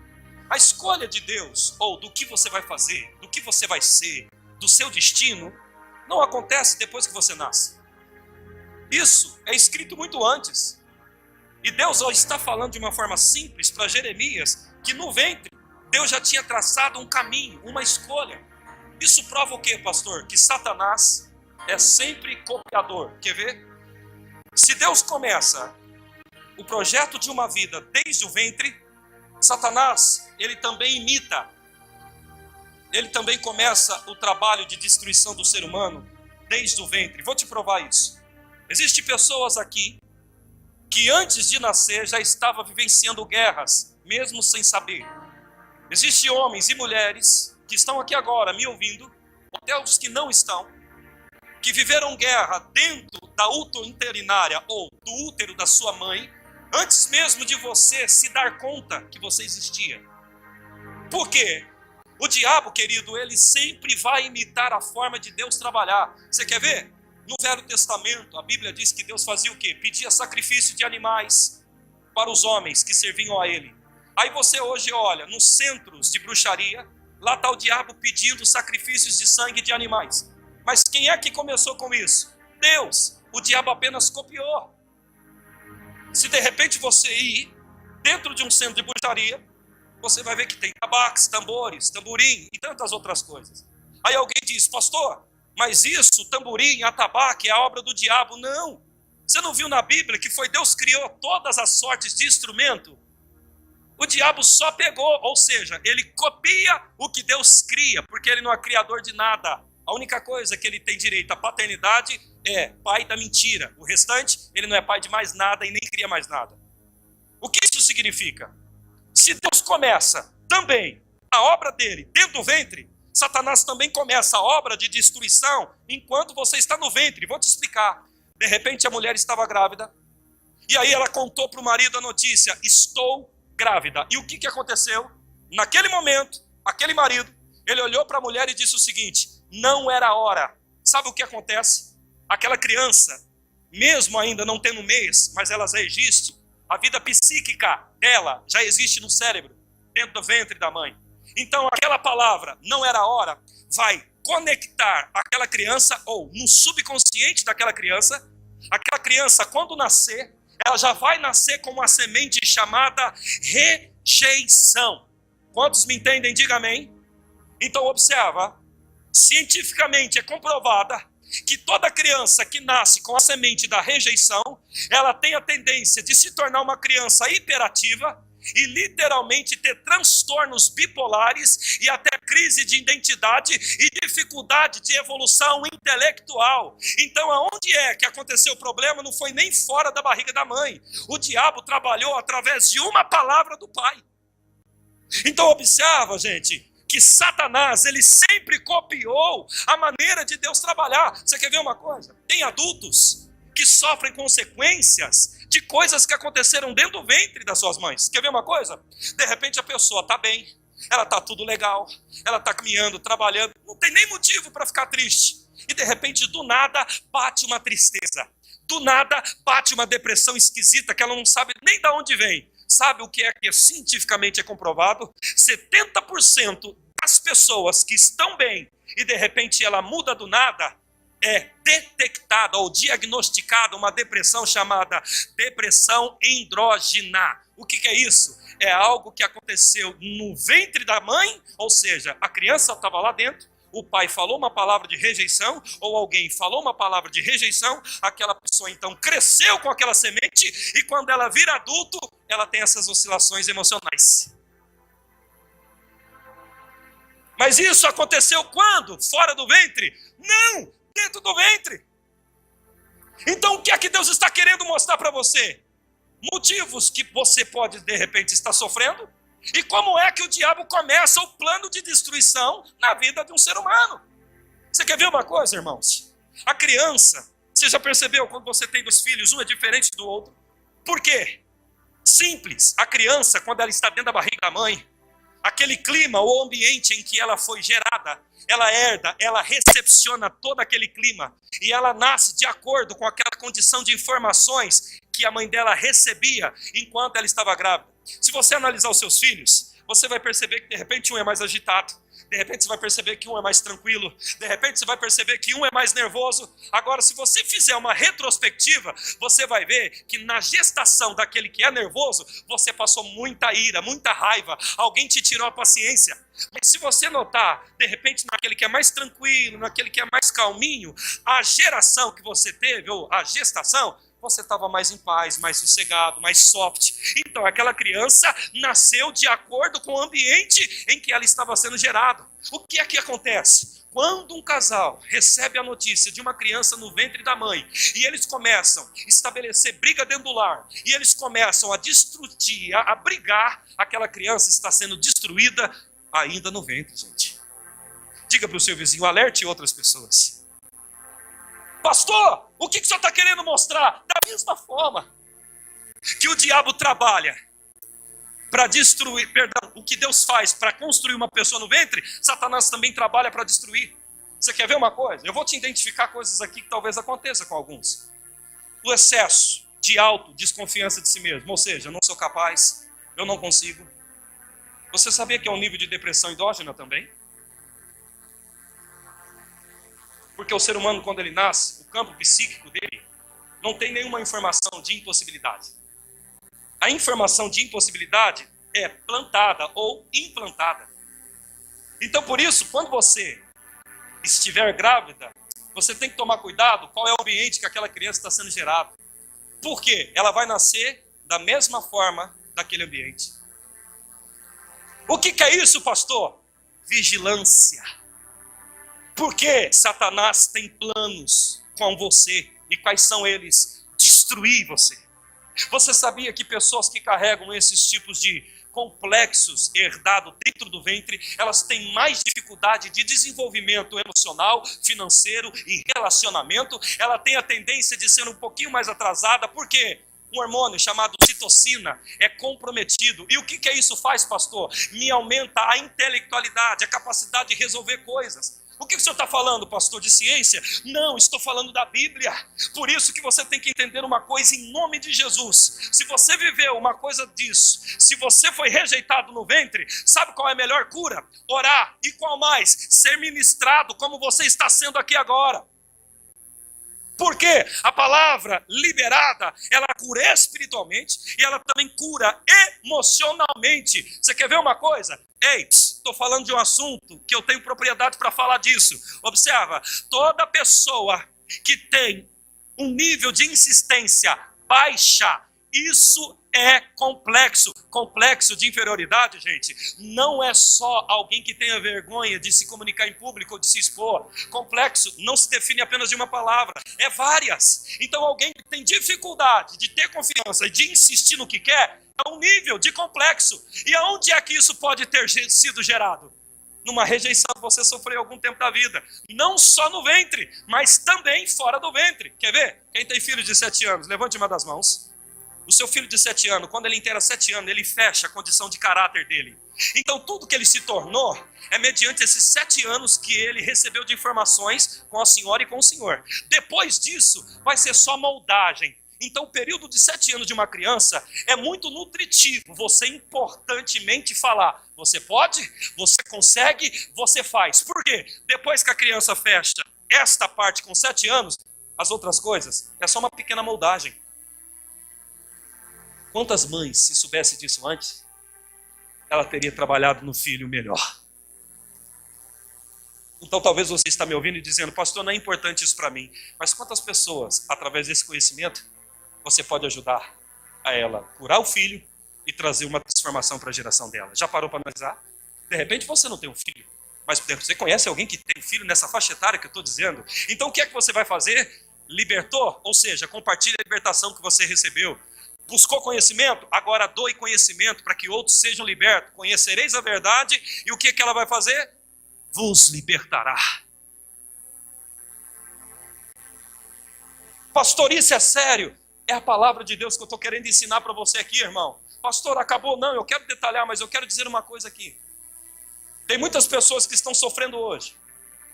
A escolha de Deus, ou do que você vai fazer, do que você vai ser, do seu destino, não acontece depois que você nasce. Isso é escrito muito antes. E Deus está falando de uma forma simples para Jeremias, que no ventre, Deus já tinha traçado um caminho, uma escolha. Isso prova o quê, pastor? Que Satanás é sempre copiador. Quer ver? Se Deus começa o projeto de uma vida desde o ventre, Satanás, ele também imita. Ele também começa o trabalho de destruição do ser humano desde o ventre. Vou te provar isso. Existem pessoas aqui que antes de nascer já estavam vivenciando guerras, mesmo sem saber. Existem homens e mulheres que estão aqui agora me ouvindo, até os que não estão, que viveram guerra dentro da uteroinária ou do útero da sua mãe, antes mesmo de você se dar conta que você existia. Por quê? O diabo, querido, ele sempre vai imitar a forma de Deus trabalhar. Você quer ver? No Velho Testamento, a Bíblia diz que Deus fazia o quê? Pedia sacrifício de animais para os homens que serviam a ele. Aí você hoje olha nos centros de bruxaria, lá está o diabo pedindo sacrifícios de sangue de animais. Mas quem é que começou com isso? Deus. O diabo apenas copiou. Se de repente você ir dentro de um centro de bruxaria, você vai ver que tem tabaques, tambores, tamborim e tantas outras coisas. Aí alguém diz, pastor, mas isso, tamborim, atabaque, é a obra do diabo. Não. Você não viu na Bíblia que foi Deus que criou todas as sortes de instrumento? O diabo só pegou, ou seja, ele copia o que Deus cria, porque ele não é criador de nada. A única coisa que ele tem direito à paternidade é pai da mentira. O restante, ele não é pai de mais nada e nem cria mais nada. O que isso significa? Se Deus começa também a obra dele dentro do ventre, Satanás também começa a obra de destruição enquanto você está no ventre. Vou te explicar. De repente a mulher estava grávida, e aí ela contou para o marido a notícia, estou grávida. E o que aconteceu? Naquele momento, aquele marido, ele olhou para a mulher e disse o seguinte, não era a hora. Sabe o que acontece? Aquela criança, mesmo ainda não tendo mês, mas ela já existe, a vida psíquica dela já existe no cérebro, dentro do ventre da mãe. Então aquela palavra, não era a hora, vai conectar aquela criança, ou no subconsciente daquela criança, aquela criança quando nascer, ela já vai nascer com uma semente chamada rejeição. Quantos me entendem? Diga amém. Então observa, cientificamente é comprovada que toda criança que nasce com a semente da rejeição, ela tem a tendência de se tornar uma criança hiperativa e literalmente ter transtornos bipolares e até crise de identidade e dificuldade de evolução intelectual. Então aonde é que aconteceu o problema? Não foi nem fora da barriga da mãe. O diabo trabalhou através de uma palavra do pai. Então observa, gente, que Satanás, ele sempre copiou a maneira de Deus trabalhar. Você quer ver uma coisa? Tem adultos que sofrem consequências de coisas que aconteceram dentro do ventre das suas mães. Quer ver uma coisa? De repente a pessoa está bem, ela está tudo legal, ela está caminhando, trabalhando, não tem nem motivo para ficar triste. E de repente, do nada, bate uma tristeza. Do nada, bate uma depressão esquisita que ela não sabe nem de onde vem. Sabe o que cientificamente é comprovado? 70% das pessoas que estão bem e de repente ela muda do nada, é detectada ou diagnosticada uma depressão chamada depressão endógena. O que é isso? É algo que aconteceu no ventre da mãe, ou seja, a criança estava lá dentro, o pai falou uma palavra de rejeição, ou alguém falou uma palavra de rejeição, aquela pessoa então cresceu com aquela semente, e quando ela vira adulto, ela tem essas oscilações emocionais. Mas isso aconteceu quando? Fora do ventre? Não! Dentro do ventre. Então o que é que Deus está querendo mostrar para você? Motivos que você pode de repente estar sofrendo, e como é que o diabo começa o plano de destruição na vida de um ser humano. Você quer ver uma coisa, irmãos? A criança, você já percebeu quando você tem 2 filhos, um é diferente do outro? Por quê? Simples, a criança quando ela está dentro da barriga da mãe, aquele clima ou ambiente em que ela foi gerada, ela herda, ela recepciona todo aquele clima e ela nasce de acordo com aquela condição de informações que a mãe dela recebia enquanto ela estava grávida. Se você analisar os seus filhos, você vai perceber que de repente um é mais agitado, de repente você vai perceber que um é mais tranquilo, de repente você vai perceber que um é mais nervoso. Agora, se você fizer uma retrospectiva, você vai ver que na gestação daquele que é nervoso, você passou muita ira, muita raiva, alguém te tirou a paciência. Mas se você notar, de repente naquele que é mais tranquilo, naquele que é mais calminho, a geração que você teve, ou a gestação, você estava mais em paz, mais sossegado, mais soft. Então aquela criança nasceu de acordo com o ambiente em que ela estava sendo gerada. O que é que acontece? Quando um casal recebe a notícia de uma criança no ventre da mãe, e eles começam a estabelecer briga dentro do lar, e eles começam a destruir, a brigar, aquela criança está sendo destruída ainda no ventre, gente. Diga para o seu vizinho, alerte outras pessoas. Pastor, o que o senhor está querendo mostrar? Da mesma forma que o diabo trabalha para destruir, o que Deus faz para construir uma pessoa no ventre, Satanás também trabalha para destruir. Você quer ver uma coisa? Eu vou te identificar coisas aqui que talvez aconteça com alguns. O excesso de desconfiança de si mesmo, ou seja, eu não sou capaz, eu não consigo. Você sabia que é um nível de depressão endógena também? Porque o ser humano, quando ele nasce, o campo psíquico dele não tem nenhuma informação de impossibilidade. A informação de impossibilidade é plantada ou implantada. Então, por isso, quando você estiver grávida, você tem que tomar cuidado qual é o ambiente que aquela criança está sendo gerada. Por quê? Ela vai nascer da mesma forma daquele ambiente. O que é isso, pastor? Vigilância. Porque Satanás tem planos com você. E quais são eles? Destruir você. Você sabia que pessoas que carregam esses tipos de complexos herdados dentro do ventre, elas têm mais dificuldade de desenvolvimento emocional, financeiro e relacionamento? Ela tem a tendência de ser um pouquinho mais atrasada. Por quê? Um hormônio chamado citocina é comprometido. E o que isso faz, pastor? Me aumenta a intelectualidade, a capacidade de resolver coisas. O que o senhor está falando, pastor, de ciência? Não, estou falando da Bíblia. Por isso que você tem que entender uma coisa em nome de Jesus. Se você viveu uma coisa disso, se você foi rejeitado no ventre, sabe qual é a melhor cura? Orar. E qual mais? Ser ministrado como você está sendo aqui agora. Porque a palavra liberada, ela cura espiritualmente e ela também cura emocionalmente. Você quer ver uma coisa? Ei, estou falando de um assunto que eu tenho propriedade para falar disso. Observa, toda pessoa que tem um nível de insistência baixa, isso é complexo. Complexo de inferioridade, gente, não é só alguém que tenha vergonha de se comunicar em público ou de se expor. Complexo não se define apenas de uma palavra, é várias. Então alguém que tem dificuldade de ter confiança e de insistir no que quer, é um nível de complexo. E aonde é que isso pode ter sido gerado? Numa rejeição que você sofreu algum tempo da vida. Não só no ventre, mas também fora do ventre. Quer ver? Quem tem filho de 7 anos, levante uma das mãos. O seu filho de 7 anos, quando ele inteira 7 anos, ele fecha a condição de caráter dele. Então tudo que ele se tornou é mediante esses 7 anos que ele recebeu de informações com a senhora e com o senhor. Depois disso, vai ser só moldagem. Então o período de 7 anos de uma criança é muito nutritivo. Você importantemente falar, você pode, você consegue, você faz. Por quê? Depois que a criança fecha esta parte com 7 anos, as outras coisas é só uma pequena moldagem. Quantas mães, se soubesse disso antes, ela teria trabalhado no filho melhor. Então talvez você está me ouvindo e dizendo, pastor, não é importante isso para mim. Mas quantas pessoas, através desse conhecimento, você pode ajudar a ela curar o filho e trazer uma transformação para a geração dela? Já parou para analisar? De repente você não tem um filho, mas você conhece alguém que tem filho nessa faixa etária que eu estou dizendo? Então o que é que você vai fazer? Libertou? Ou seja, compartilhe a libertação que você recebeu. Buscou conhecimento? Agora doe conhecimento para que outros sejam libertos. Conhecereis a verdade e o que ela vai fazer? Vos libertará. Pastor, isso é sério? É a palavra de Deus que eu estou querendo ensinar para você aqui, irmão. Pastor, acabou? Não, eu quero detalhar, mas eu quero dizer uma coisa aqui. Tem muitas pessoas que estão sofrendo hoje,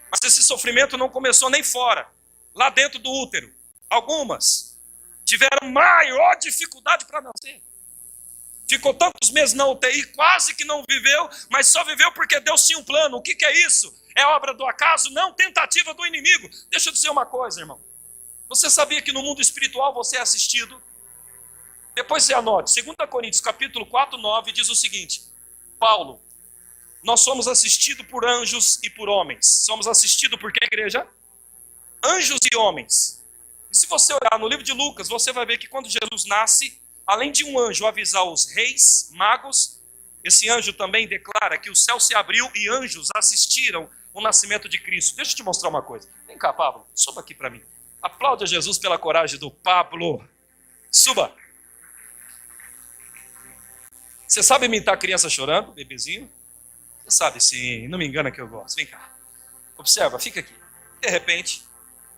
mas esse sofrimento não começou nem fora, lá dentro do útero. Algumas tiveram maior dificuldade para nascer. Ficou tantos meses na UTI, quase que não viveu, mas só viveu porque Deus tinha um plano. O que é isso? É obra do acaso? Não, tentativa do inimigo. Deixa eu dizer uma coisa, irmão. Você sabia que no mundo espiritual você é assistido? Depois você anote, 2 Coríntios capítulo 4, 9, diz o seguinte, Paulo, nós somos assistidos por anjos e por homens. Somos assistidos por que, igreja? Anjos e homens. E se você olhar no livro de Lucas, você vai ver que quando Jesus nasce, além de um anjo avisar os reis, magos, esse anjo também declara que o céu se abriu e anjos assistiram o nascimento de Cristo. Deixa eu te mostrar uma coisa. Vem cá, Pablo, suba aqui para mim. Aplaude a Jesus pela coragem do Pablo. Suba. Você sabe imitar criança chorando, bebezinho? Você sabe sim, não me engana que eu gosto. Vem cá. Observa, fica aqui. De repente,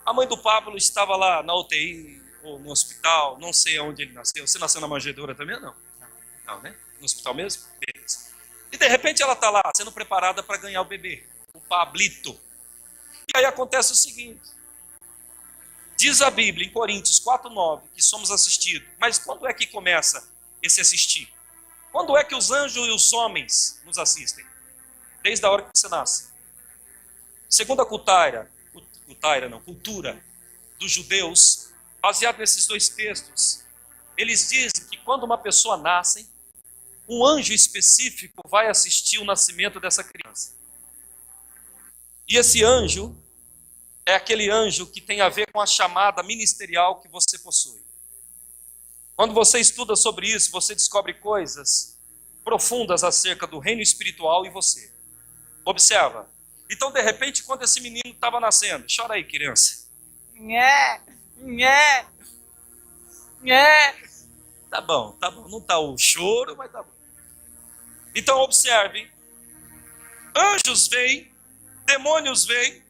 a mãe do Pablo estava lá na UTI, ou no hospital, não sei onde ele nasceu. Você nasceu na manjedoura também ou não? Não, né? No hospital mesmo? Beleza. E de repente ela está lá, sendo preparada para ganhar o bebê, o Pablito. E aí acontece o seguinte. Diz a Bíblia, em Coríntios 4:9, que somos assistidos. Mas quando é que começa esse assistir? Quando é que os anjos e os homens nos assistem? Desde a hora que você nasce. Segundo a cultura dos judeus, baseado nesses dois textos, eles dizem que quando uma pessoa nasce, um anjo específico vai assistir o nascimento dessa criança. E esse anjo é aquele anjo que tem a ver com a chamada ministerial que você possui. Quando você estuda sobre isso, você descobre coisas profundas acerca do reino espiritual e você. Observa. Então, de repente, quando esse menino estava nascendo, chora aí, criança. Tá bom. Não está o choro, mas tá bom. Então, observe. Anjos vêm, demônios vêm,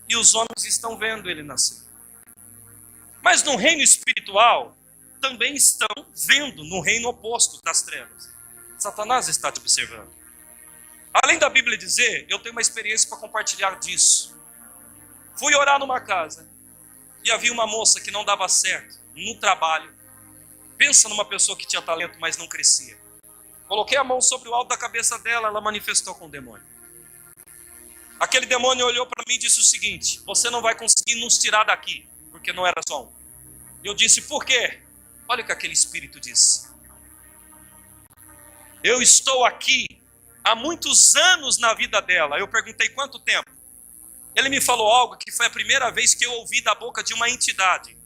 e os homens estão vendo ele nascer. Mas no reino espiritual, também estão vendo no reino oposto das trevas. Satanás está te observando. Além da Bíblia dizer, eu tenho uma experiência para compartilhar disso. Fui orar numa casa e havia uma moça que não dava certo no trabalho. Pensa numa pessoa que tinha talento, mas não crescia. Coloquei a mão sobre o alto da cabeça dela, ela manifestou com o demônio. Aquele demônio olhou para mim e disse o seguinte: você não vai conseguir nos tirar daqui, porque não era só um. Eu disse, por quê? Olha o que aquele espírito disse. Eu estou aqui há muitos anos na vida dela. Eu perguntei quanto tempo. Ele me falou algo que foi a primeira vez que eu ouvi da boca de uma entidade.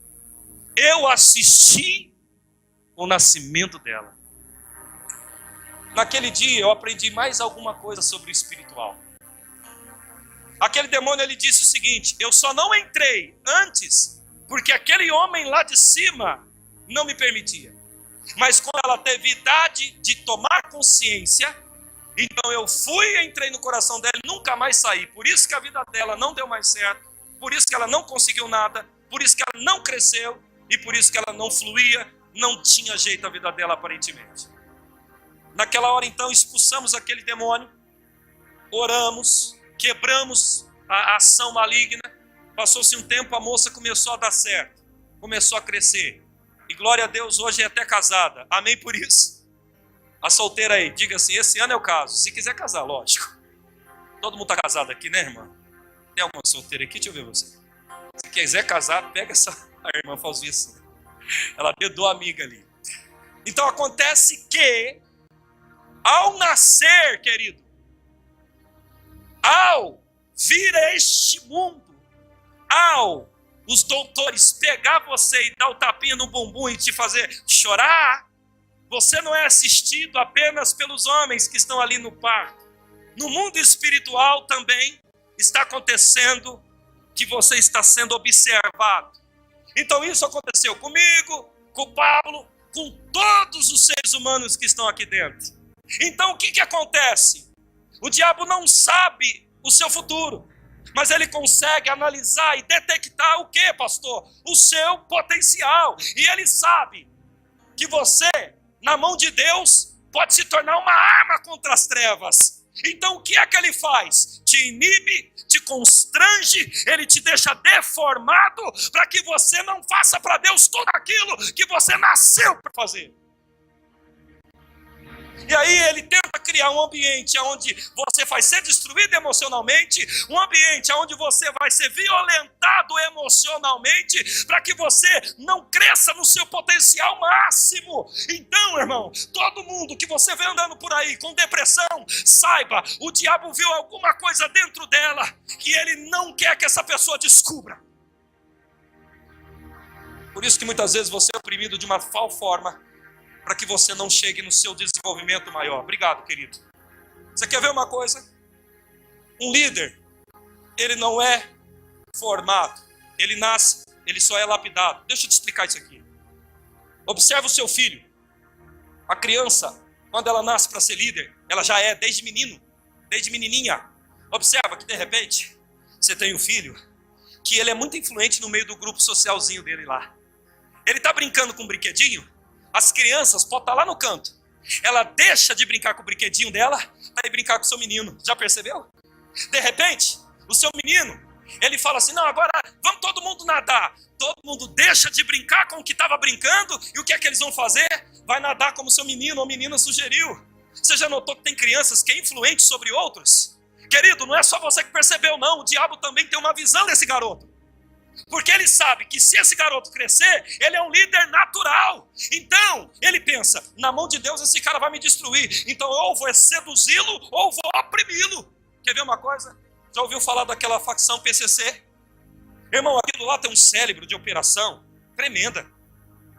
Eu assisti o nascimento dela. Naquele dia eu aprendi mais alguma coisa sobre o espiritual. Aquele demônio, ele disse o seguinte: eu só não entrei antes porque aquele homem lá de cima não me permitia. Mas quando ela teve idade de tomar consciência, então eu fui, entrei no coração dela e nunca mais saí. Por isso que a vida dela não deu mais certo, por isso que ela não conseguiu nada, por isso que ela não cresceu e por isso que ela não fluía, não tinha jeito a vida dela aparentemente. Naquela hora então expulsamos aquele demônio, oramos, quebramos a ação maligna, passou-se um tempo, a moça começou a dar certo, começou a crescer. E glória a Deus, hoje é até casada. Amém por isso? A solteira aí, diga assim, esse ano é o caso. Se quiser casar, lógico. Todo mundo está casado aqui, né, irmã? Tem alguma solteira aqui? Deixa eu ver você. Se quiser casar, pega essa... A irmã faz isso. Ela dedou a amiga ali. Então acontece que, ao nascer, querido, ao vir a este mundo, ao os doutores pegar você e dar o tapinha no bumbum e te fazer chorar, você não é assistido apenas pelos homens que estão ali no parto. No mundo espiritual também está acontecendo que você está sendo observado. Então isso aconteceu comigo, com o Pablo, com todos os seres humanos que estão aqui dentro. Então o que acontece? O diabo não sabe o seu futuro, mas ele consegue analisar e detectar o que, pastor? O seu potencial. E ele sabe que você, na mão de Deus, pode se tornar uma arma contra as trevas. Então o que é que ele faz? Te inibe, te constrange, ele te deixa deformado para que você não faça para Deus tudo aquilo que você nasceu para fazer. E aí ele tenta criar um ambiente onde você vai ser destruído emocionalmente, um ambiente onde você vai ser violentado emocionalmente, para que você não cresça no seu potencial máximo. Então, irmão, todo mundo que você vê andando por aí com depressão, saiba, o diabo viu alguma coisa dentro dela que ele não quer que essa pessoa descubra. Por isso que muitas vezes você é oprimido de uma tal forma, para que você não chegue no seu desenvolvimento maior. Obrigado, querido. Você quer ver uma coisa? Um líder ele não é formado. Ele nasce, ele só é lapidado. Deixa eu te explicar isso aqui. Observa o seu filho. A criança, quando ela nasce para ser líder, ela já é desde menino, desde menininha. Observa que de repente, você tem um filho, que ele é muito influente no meio do grupo socialzinho dele lá. Ele está brincando com um brinquedinho, as crianças podem estar lá no canto. Ela deixa de brincar com o brinquedinho dela para ir brincar com o seu menino. Já percebeu? De repente, o seu menino, ele fala assim, não, agora vamos todo mundo nadar. Todo mundo deixa de brincar com o que estava brincando, e o que é que eles vão fazer? Vai nadar como seu menino ou menina sugeriu. Você já notou que tem crianças que é influente sobre outros? Querido, não é só você que percebeu não, o diabo também tem uma visão desse garoto. Porque ele sabe que se esse garoto crescer, ele é um líder natural. Então, ele pensa, na mão de Deus esse cara vai me destruir. Então, ou vou seduzi-lo, ou vou oprimi-lo. Quer ver uma coisa? Já ouviu falar daquela facção PCC? Irmão, aquilo lá tem um cérebro de operação tremenda.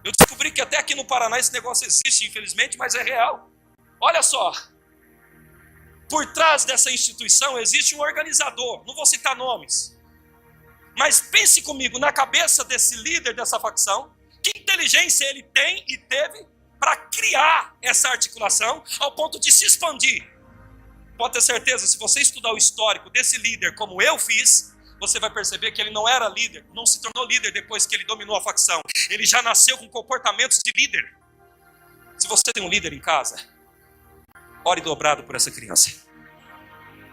Eu descobri que até aqui no Paraná esse negócio existe, infelizmente, mas é real. Olha só. Por trás dessa instituição existe um organizador. Não vou citar nomes. Mas pense comigo, na cabeça desse líder dessa facção, que inteligência ele tem e teve para criar essa articulação ao ponto de se expandir. Pode ter certeza, se você estudar o histórico desse líder como eu fiz, você vai perceber que ele não era líder, não se tornou líder depois que ele dominou a facção. Ele já nasceu com comportamentos de líder. Se você tem um líder em casa, ore dobrado por essa criança.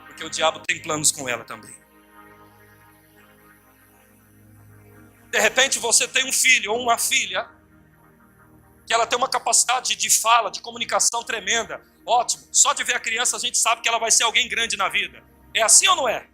Porque o diabo tem planos com ela também. De repente você tem um filho ou uma filha que ela tem uma capacidade de fala, de comunicação tremenda. Ótimo, só de ver a criança a gente sabe que ela vai ser alguém grande na vida. É assim ou não é?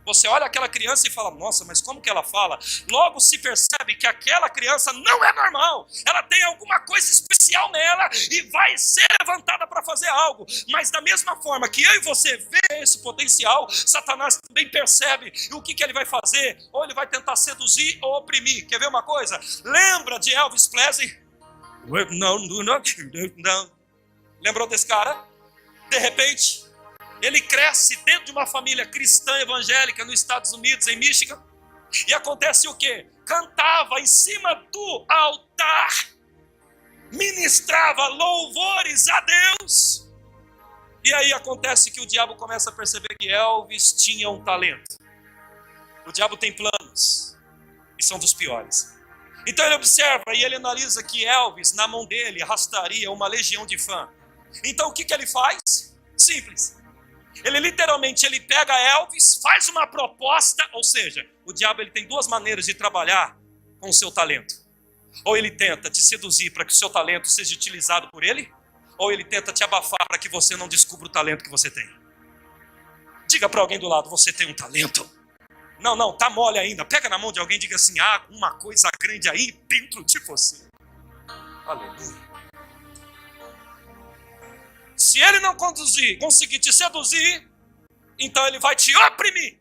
Você olha aquela criança e fala, nossa, mas como que ela fala? Logo se percebe que aquela criança não é normal. Ela tem alguma coisa especial nela e vai ser levantada para fazer algo. Mas da mesma forma que eu e você vê esse potencial, Satanás também percebe. E o que ele vai fazer? Ou ele vai tentar seduzir ou oprimir. Quer ver uma coisa? Lembra de Elvis Presley? Não. Lembrou desse cara? De repente, ele cresce dentro de uma família cristã evangélica nos Estados Unidos, em Michigan. E acontece o quê? Cantava em cima do altar, ministrava louvores a Deus. E aí acontece que o diabo começa a perceber que Elvis tinha um talento. O diabo tem planos, e são dos piores. Então ele observa e ele analisa que Elvis, na mão dele, arrastaria uma legião de fã. Então o que ele faz? Simples. Ele literalmente pega Elvis, faz uma proposta, ou seja, o diabo ele tem duas maneiras de trabalhar com o seu talento. Ou ele tenta te seduzir para que o seu talento seja utilizado por ele, ou ele tenta te abafar para que você não descubra o talento que você tem. Diga para alguém do lado, você tem um talento. Não, tá mole ainda. Pega na mão de alguém e diga assim, há uma coisa grande aí dentro de você. Aleluia. Se ele não conseguir te seduzir, então ele vai te oprimir.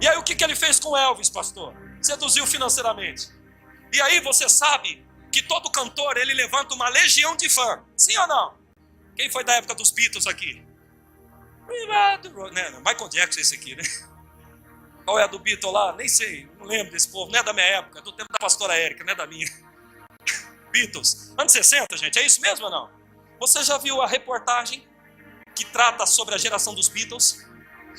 E aí o que ele fez com Elvis, pastor? Seduziu financeiramente. E aí você sabe que todo cantor, ele levanta uma legião de fã. Sim ou não? Quem foi da época dos Beatles aqui? Michael Jackson esse aqui, né? Qual é a do Beatle lá? Nem sei, não lembro desse povo. Não é da minha época, é do tempo da pastora Érica, não é da minha. Beatles. Anos 60, gente, é isso mesmo ou não? Você já viu a reportagem que trata sobre a geração dos Beatles?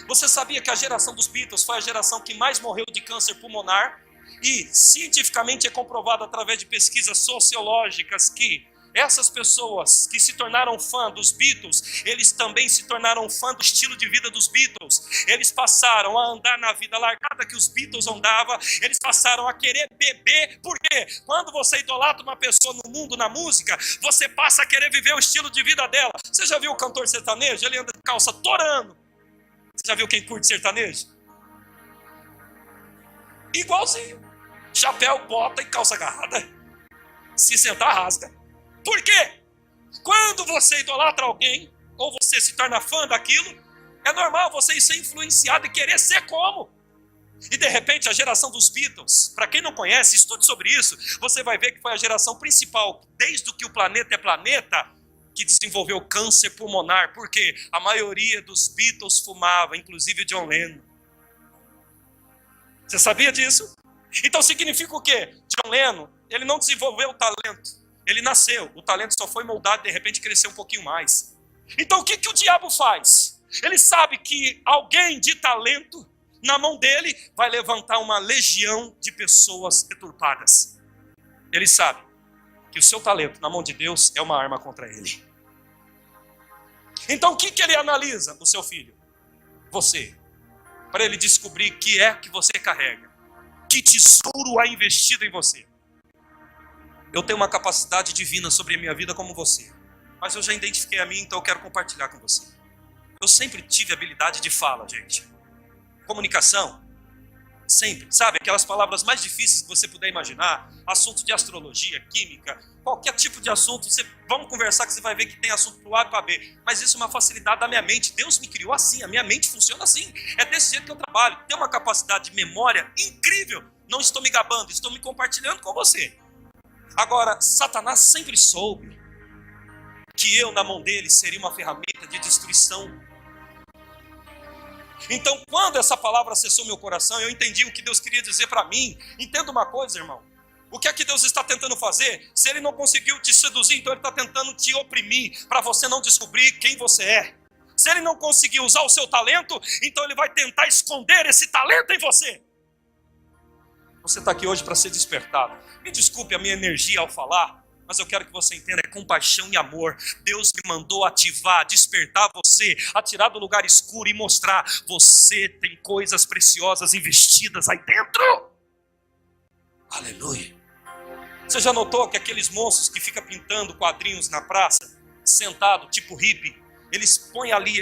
Você sabia que a geração dos Beatles foi a geração que mais morreu de câncer pulmonar? E cientificamente é comprovado através de pesquisas sociológicas que essas pessoas que se tornaram fã dos Beatles, eles também se tornaram fã do estilo de vida dos Beatles. Eles passaram a andar na vida largada que os Beatles andavam, eles passaram a querer beber, porque quando você idolatra uma pessoa no mundo, na música, você passa a querer viver o estilo de vida dela. Você já viu o cantor sertanejo? Ele anda de calça torando. Você já viu quem curte sertanejo? Igualzinho. Chapéu, bota e calça agarrada. Se sentar, rasga. Por quê? Quando você idolatra alguém, ou você se torna fã daquilo, é normal você ser influenciado e querer ser como. E de repente a geração dos Beatles, para quem não conhece, estude sobre isso, você vai ver que foi a geração principal, desde que o planeta é planeta, que desenvolveu câncer pulmonar, porque a maioria dos Beatles fumava, inclusive John Lennon. Você sabia disso? Então significa o quê? John Lennon, ele não desenvolveu o talento. Ele nasceu, o talento só foi moldado e de repente cresceu um pouquinho mais. Então o que o diabo faz? Ele sabe que alguém de talento, na mão dele, vai levantar uma legião de pessoas deturpadas. Ele sabe que o seu talento, na mão de Deus, é uma arma contra ele. Então o que ele analisa? O seu filho, você, para ele descobrir o que é que você carrega. Que tesouro há investido em você. Eu tenho uma capacidade divina sobre a minha vida como você. Mas eu já identifiquei a mim, então eu quero compartilhar com você. Eu sempre tive habilidade de fala, gente. Comunicação. Sempre. Sabe, aquelas palavras mais difíceis que você puder imaginar. Assunto de astrologia, química, qualquer tipo de assunto. Vamos conversar que você vai ver que tem assunto para o A e para B. Mas isso é uma facilidade da minha mente. Deus me criou assim, a minha mente funciona assim. É desse jeito que eu trabalho. Tenho uma capacidade de memória incrível. Não estou me gabando, estou me compartilhando com você. Agora, Satanás sempre soube que eu, na mão dele, seria uma ferramenta de destruição. Então, quando essa palavra acessou meu coração, eu entendi o que Deus queria dizer para mim. Entenda uma coisa, irmão. O que é que Deus está tentando fazer? Se Ele não conseguiu te seduzir, então Ele está tentando te oprimir, para você não descobrir quem você é. Se Ele não conseguiu usar o seu talento, então Ele vai tentar esconder esse talento em você. Você está aqui hoje para ser despertado. Me desculpe a minha energia ao falar, mas eu quero que você entenda, é compaixão e amor. Deus me mandou ativar, despertar você, a tirar do lugar escuro e mostrar, você tem coisas preciosas investidas aí dentro. Aleluia. Você já notou que aqueles moços que ficam pintando quadrinhos na praça, sentado tipo hippie, eles põem ali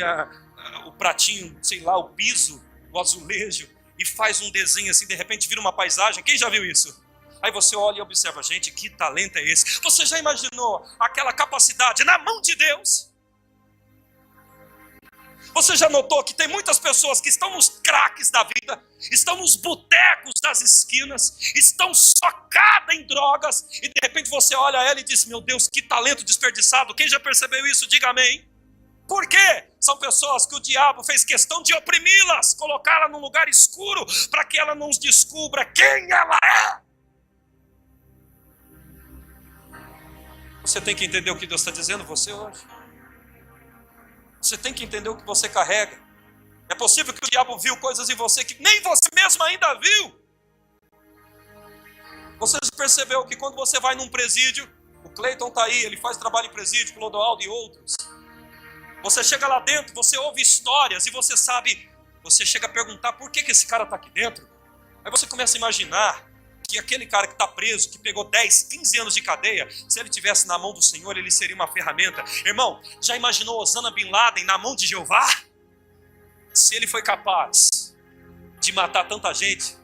o pratinho, sei lá, o piso, o azulejo, e faz um desenho assim, de repente vira uma paisagem. Quem já viu isso? Aí você olha e observa, gente, que talento é esse? Você já imaginou aquela capacidade na mão de Deus? Você já notou que tem muitas pessoas que estão nos craques da vida, estão nos botecos das esquinas, estão socadas em drogas, e de repente você olha ela e diz, meu Deus, que talento desperdiçado. Quem já percebeu isso, diga amém. Por quê? São pessoas que o diabo fez questão de oprimi-las, colocá-la num lugar escuro, para que ela não descubra quem ela é. Você tem que entender o que Deus está dizendo você hoje. Você tem que entender o que você carrega. É possível que o diabo viu coisas em você que nem você mesmo ainda viu. Você percebeu que quando você vai num presídio, o Cleiton está aí, ele faz trabalho em presídio, Clodoaldo e outros. Você chega lá dentro, você ouve histórias e você sabe, você chega a perguntar por que esse cara está aqui dentro. Aí você começa a imaginar que aquele cara que está preso, que pegou 10, 15 anos de cadeia, se ele tivesse na mão do Senhor, ele seria uma ferramenta. Irmão, já imaginou Osama Bin Laden na mão de Jeová? Se ele foi capaz de matar tanta gente,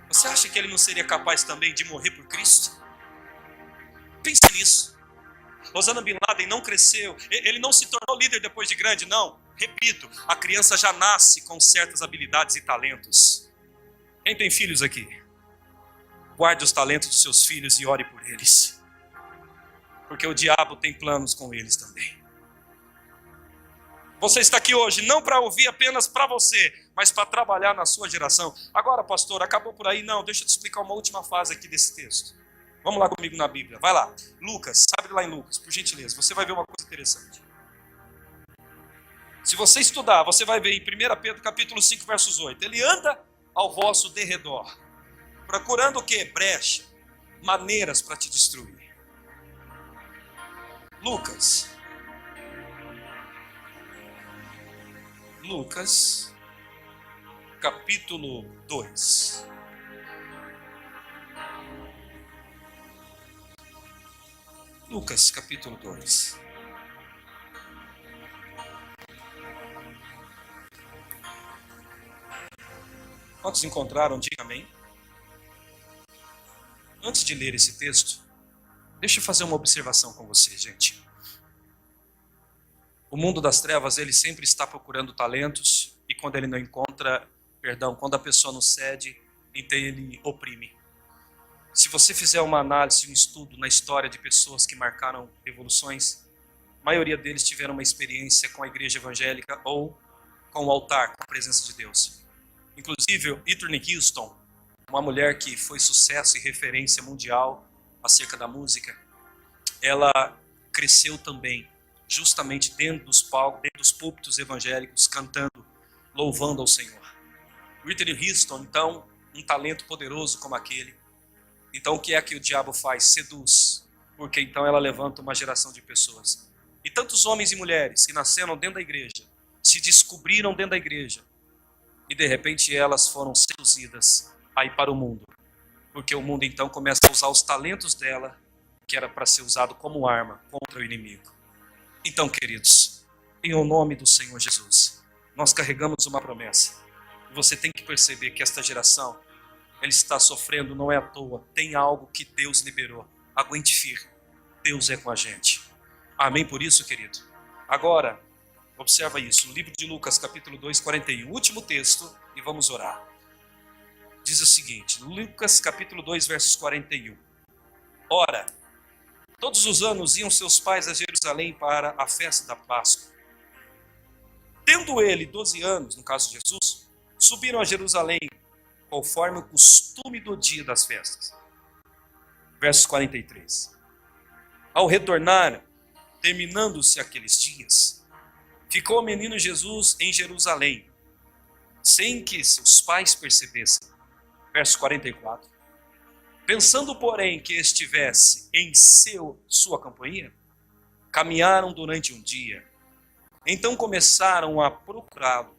você acha que ele não seria capaz também de morrer por Cristo? Pense nisso. Osama Bin Laden não cresceu, ele não se tornou líder depois de grande, não. Repito, a criança já nasce com certas habilidades e talentos. Quem tem filhos aqui? Guarde os talentos dos seus filhos e ore por eles. Porque o diabo tem planos com eles também. Você está aqui hoje não para ouvir apenas para você, mas para trabalhar na sua geração. Agora, pastor, acabou por aí? Não, deixa eu te explicar uma última fase aqui desse texto. Vamos lá comigo na Bíblia, vai lá. Lucas, abre lá em Lucas, por gentileza. Você vai ver uma coisa interessante. Se você estudar, você vai ver em 1 Pedro capítulo 5, versos 8. Ele anda ao vosso derredor, procurando o quê? Brecha, maneiras para te destruir. Lucas, capítulo 2. Lucas, capítulo 2. Quantos encontraram? Diga amém. Antes de ler esse texto, deixa eu fazer uma observação com você, gente. O mundo das trevas, ele sempre está procurando talentos, e quando ele não encontra, quando a pessoa não cede, então ele oprime. Se você fizer uma análise, um estudo na história de pessoas que marcaram revoluções, a maioria deles tiveram uma experiência com a igreja evangélica ou com o altar, com a presença de Deus. Inclusive, Whitney Houston, uma mulher que foi sucesso e referência mundial acerca da música, ela cresceu também, justamente dentro dos palcos, dentro dos púlpitos evangélicos, cantando, louvando ao Senhor. Whitney Houston, então, um talento poderoso como aquele. Então, o que é que o diabo faz? Seduz. Porque então ela levanta uma geração de pessoas. E tantos homens e mulheres que nasceram dentro da igreja, se descobriram dentro da igreja, e de repente elas foram seduzidas a ir para o mundo. Porque o mundo então começa a usar os talentos dela, que era para ser usado como arma contra o inimigo. Então, queridos, em nome do Senhor Jesus, nós carregamos uma promessa. Você tem que perceber que esta geração, ela está sofrendo, não é à toa. Tem algo que Deus liberou. Aguente firme. Deus é com a gente. Amém por isso, querido? Agora, observa isso. O livro de Lucas, capítulo 2, 41. Último texto e vamos orar. Diz o seguinte, Lucas, capítulo 2, versos 41. Ora, todos os anos iam seus pais a Jerusalém para a festa da Páscoa. Tendo ele 12 anos, no caso de Jesus, subiram a Jerusalém, conforme o costume do dia das festas. Versos 43. Ao retornar, terminando-se aqueles dias, ficou o menino Jesus em Jerusalém, sem que seus pais percebessem. Verso 44. Pensando, porém, que estivesse em sua companhia, caminharam durante um dia. Então começaram a procurá-lo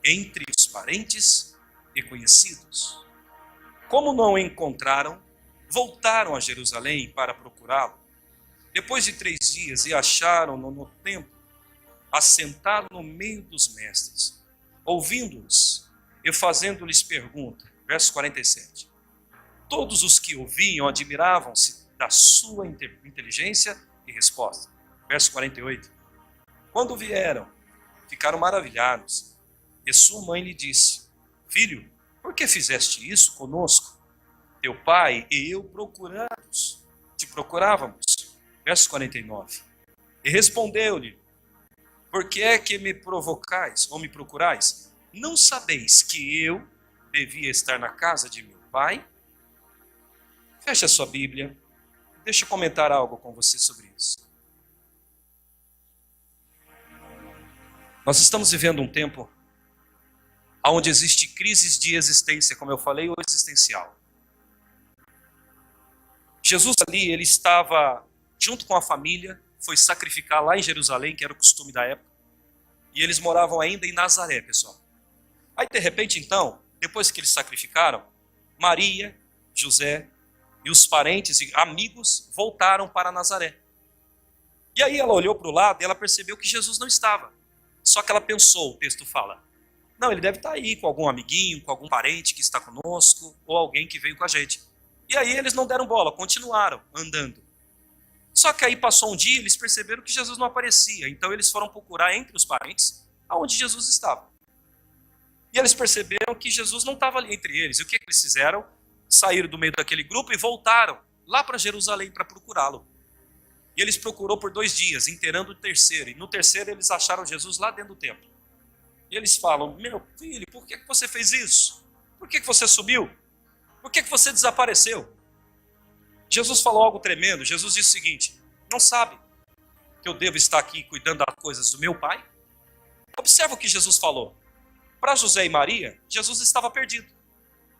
entre os parentes e conhecidos. Como não o encontraram, voltaram a Jerusalém para procurá-lo. Depois de 3 dias, e acharam-no no templo, assentado no meio dos mestres, ouvindo-os e fazendo-lhes pergunta. Verso 47. Todos os que ouviam admiravam-se da sua inteligência e resposta. Verso 48. Quando vieram, ficaram maravilhados. E sua mãe lhe disse: Filho, por que fizeste isso conosco? Teu pai e eu te procurávamos. Verso 49. E respondeu-lhe: Por que é que me provocais ou me procurais? Não sabeis que eu devia estar na casa de meu pai? Feche a sua Bíblia. Deixa eu comentar algo com você sobre isso. Nós estamos vivendo um tempo onde existe crises de existência, como eu falei, ou existencial. Jesus ali, ele estava junto com a família, foi sacrificar lá em Jerusalém, que era o costume da época, e eles moravam ainda em Nazaré, pessoal. Aí, de repente, então, depois que eles sacrificaram, Maria, José e os parentes e amigos voltaram para Nazaré. E aí ela olhou para o lado e ela percebeu que Jesus não estava. Só que ela pensou, o texto fala, não, ele deve estar aí com algum amiguinho, com algum parente que está conosco, ou alguém que veio com a gente. E aí eles não deram bola, continuaram andando. Só que aí passou um dia, eles perceberam que Jesus não aparecia. Então eles foram procurar entre os parentes aonde Jesus estava. E eles perceberam que Jesus não estava ali entre eles. E o que eles fizeram? Saíram do meio daquele grupo e voltaram lá para Jerusalém para procurá-lo. E eles procurou por 2 dias, inteirando o terceiro. E no terceiro eles acharam Jesus lá dentro do templo. E eles falam: meu filho, por que você fez isso? Por que você subiu? Por que você desapareceu? Jesus falou algo tremendo. Jesus disse o seguinte: não sabe que eu devo estar aqui cuidando das coisas do meu pai? Observa o que Jesus falou. Para José e Maria, Jesus estava perdido.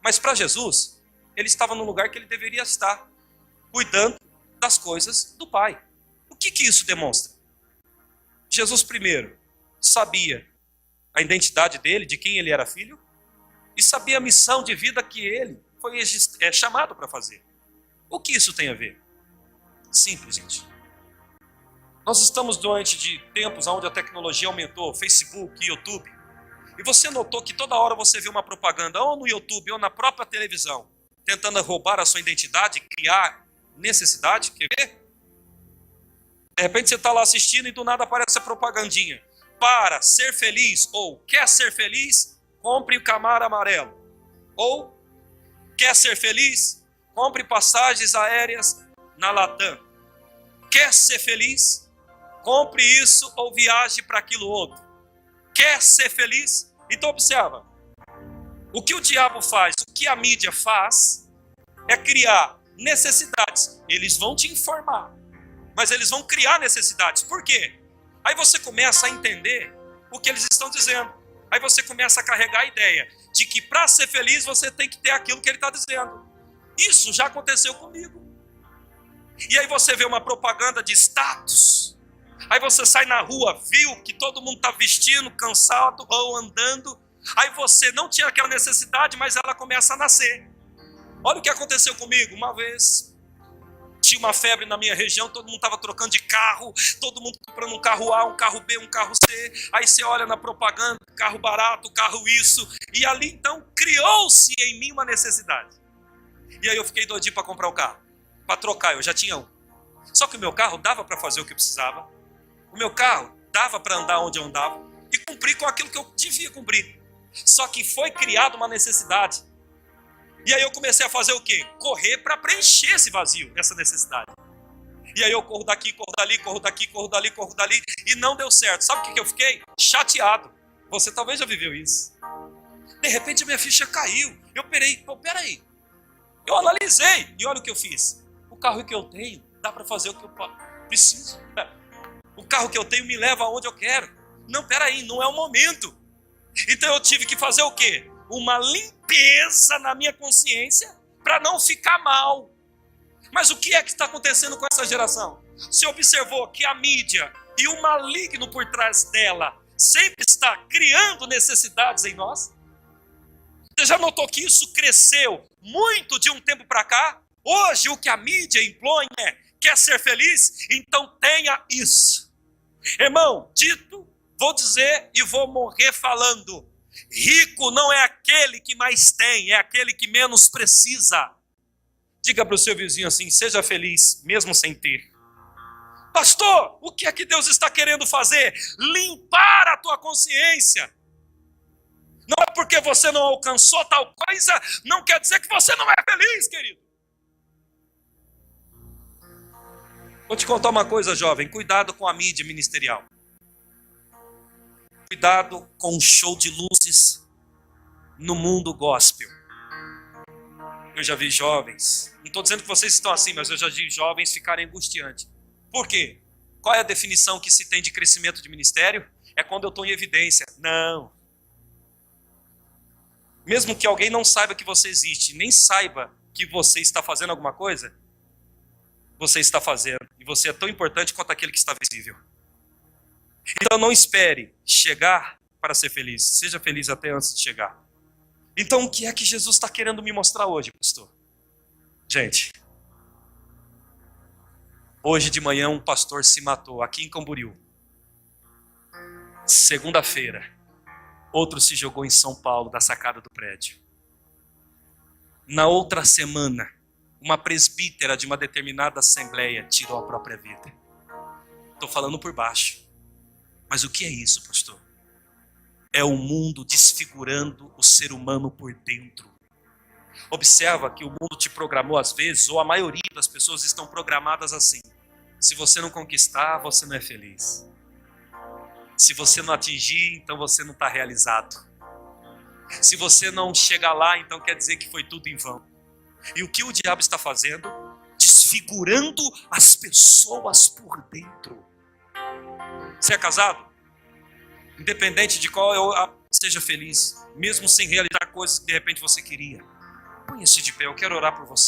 Mas para Jesus, ele estava no lugar que ele deveria estar, cuidando das coisas do pai. O que isso demonstra? Jesus, primeiro, sabia a identidade dele, de quem ele era filho, e sabia a missão de vida que ele foi chamado para fazer. O que isso tem a ver? Simples, gente. Nós estamos diante de tempos onde a tecnologia aumentou, Facebook, YouTube, e você notou que toda hora você vê uma propaganda, ou no YouTube, ou na própria televisão, tentando roubar a sua identidade, criar necessidade, quer ver? De repente você está lá assistindo e do nada aparece a propagandinha. Para ser feliz, ou quer ser feliz, compre o Camaro amarelo. Ou quer ser feliz, compre passagens aéreas na Latam. Quer ser feliz, compre isso ou viaje para aquilo outro. Quer ser feliz? Então observa. O que o diabo faz, o que a mídia faz, é criar necessidades. Eles vão te informar, mas eles vão criar necessidades. Por quê? Aí você começa a entender o que eles estão dizendo. Aí você começa a carregar a ideia de que para ser feliz você tem que ter aquilo que ele está dizendo. Isso já aconteceu comigo. E aí você vê uma propaganda de status. Aí você sai na rua, viu que todo mundo está vestindo, cansado ou andando. Aí você não tinha aquela necessidade, mas ela começa a nascer. Olha o que aconteceu comigo. Uma vez tinha uma febre na minha região, todo mundo estava trocando de carro, todo mundo comprando um carro A, um carro B, um carro C. Aí você olha na propaganda, carro barato, carro isso. E ali então criou-se em mim uma necessidade. E aí eu fiquei doidinho para comprar o carro, para trocar, eu já tinha um. Só que o meu carro dava para fazer o que eu precisava. O meu carro dava para andar onde eu andava e cumprir com aquilo que eu devia cumprir. Só que foi criada uma necessidade. E aí eu comecei a fazer o quê? Correr para preencher esse vazio, essa necessidade. E aí eu corro daqui, corro dali, corro daqui, corro dali, corro dali. E não deu certo. Sabe o que eu fiquei? Chateado. Você talvez já viveu isso. De repente a minha ficha caiu. Eu peraí. Eu analisei e olha o que eu fiz. O carro que eu tenho dá para fazer o que eu preciso. O carro que eu tenho me leva aonde eu quero. Não, peraí, não é o momento. Então eu tive que fazer o quê? Uma limpeza na minha consciência para não ficar mal. Mas o que é que está acontecendo com essa geração? Você observou que a mídia e o maligno por trás dela sempre está criando necessidades em nós? Você já notou que isso cresceu muito de um tempo para cá? Hoje o que a mídia impõe é: quer ser feliz? Então tenha isso. Irmão, vou dizer e vou morrer falando. Rico não é aquele que mais tem, é aquele que menos precisa. Diga para o seu vizinho assim: seja feliz mesmo sem ter. Pastor, o que é que Deus está querendo fazer? Limpar a tua consciência. Não é porque você não alcançou tal coisa, não quer dizer que você não é feliz, querido. Vou te contar uma coisa, jovem. Cuidado com a mídia ministerial. Cuidado com o show de luzes no mundo gospel. Eu já vi jovens, não estou dizendo que vocês estão assim, mas eu já vi jovens ficarem angustiantes. Por quê? Qual é a definição que se tem de crescimento de ministério? É quando eu estou em evidência. Não. Mesmo que alguém não saiba que você existe, nem saiba que você está fazendo alguma coisa, você está fazendo. E você é tão importante quanto aquele que está visível. Então não espere chegar para ser feliz. Seja feliz até antes de chegar. Então o que é que Jesus está querendo me mostrar hoje, pastor? Gente, hoje de manhã um pastor se matou aqui em Camboriú. Segunda-feira, outro se jogou em São Paulo, da sacada do prédio. Na outra semana, uma presbítera de uma determinada assembleia tirou a própria vida. Estou falando por baixo. Mas o que é isso, pastor? É o mundo desfigurando o ser humano por dentro. Observa que o mundo te programou às vezes, ou a maioria das pessoas estão programadas assim. Se você não conquistar, você não é feliz. Se você não atingir, então você não está realizado. Se você não chegar lá, então quer dizer que foi tudo em vão. E o que o diabo está fazendo? Desfigurando as pessoas por dentro. Você é casado? Independente de qual seja feliz, mesmo sem realizar coisas que de repente você queria. Põe-se de pé, eu quero orar por você.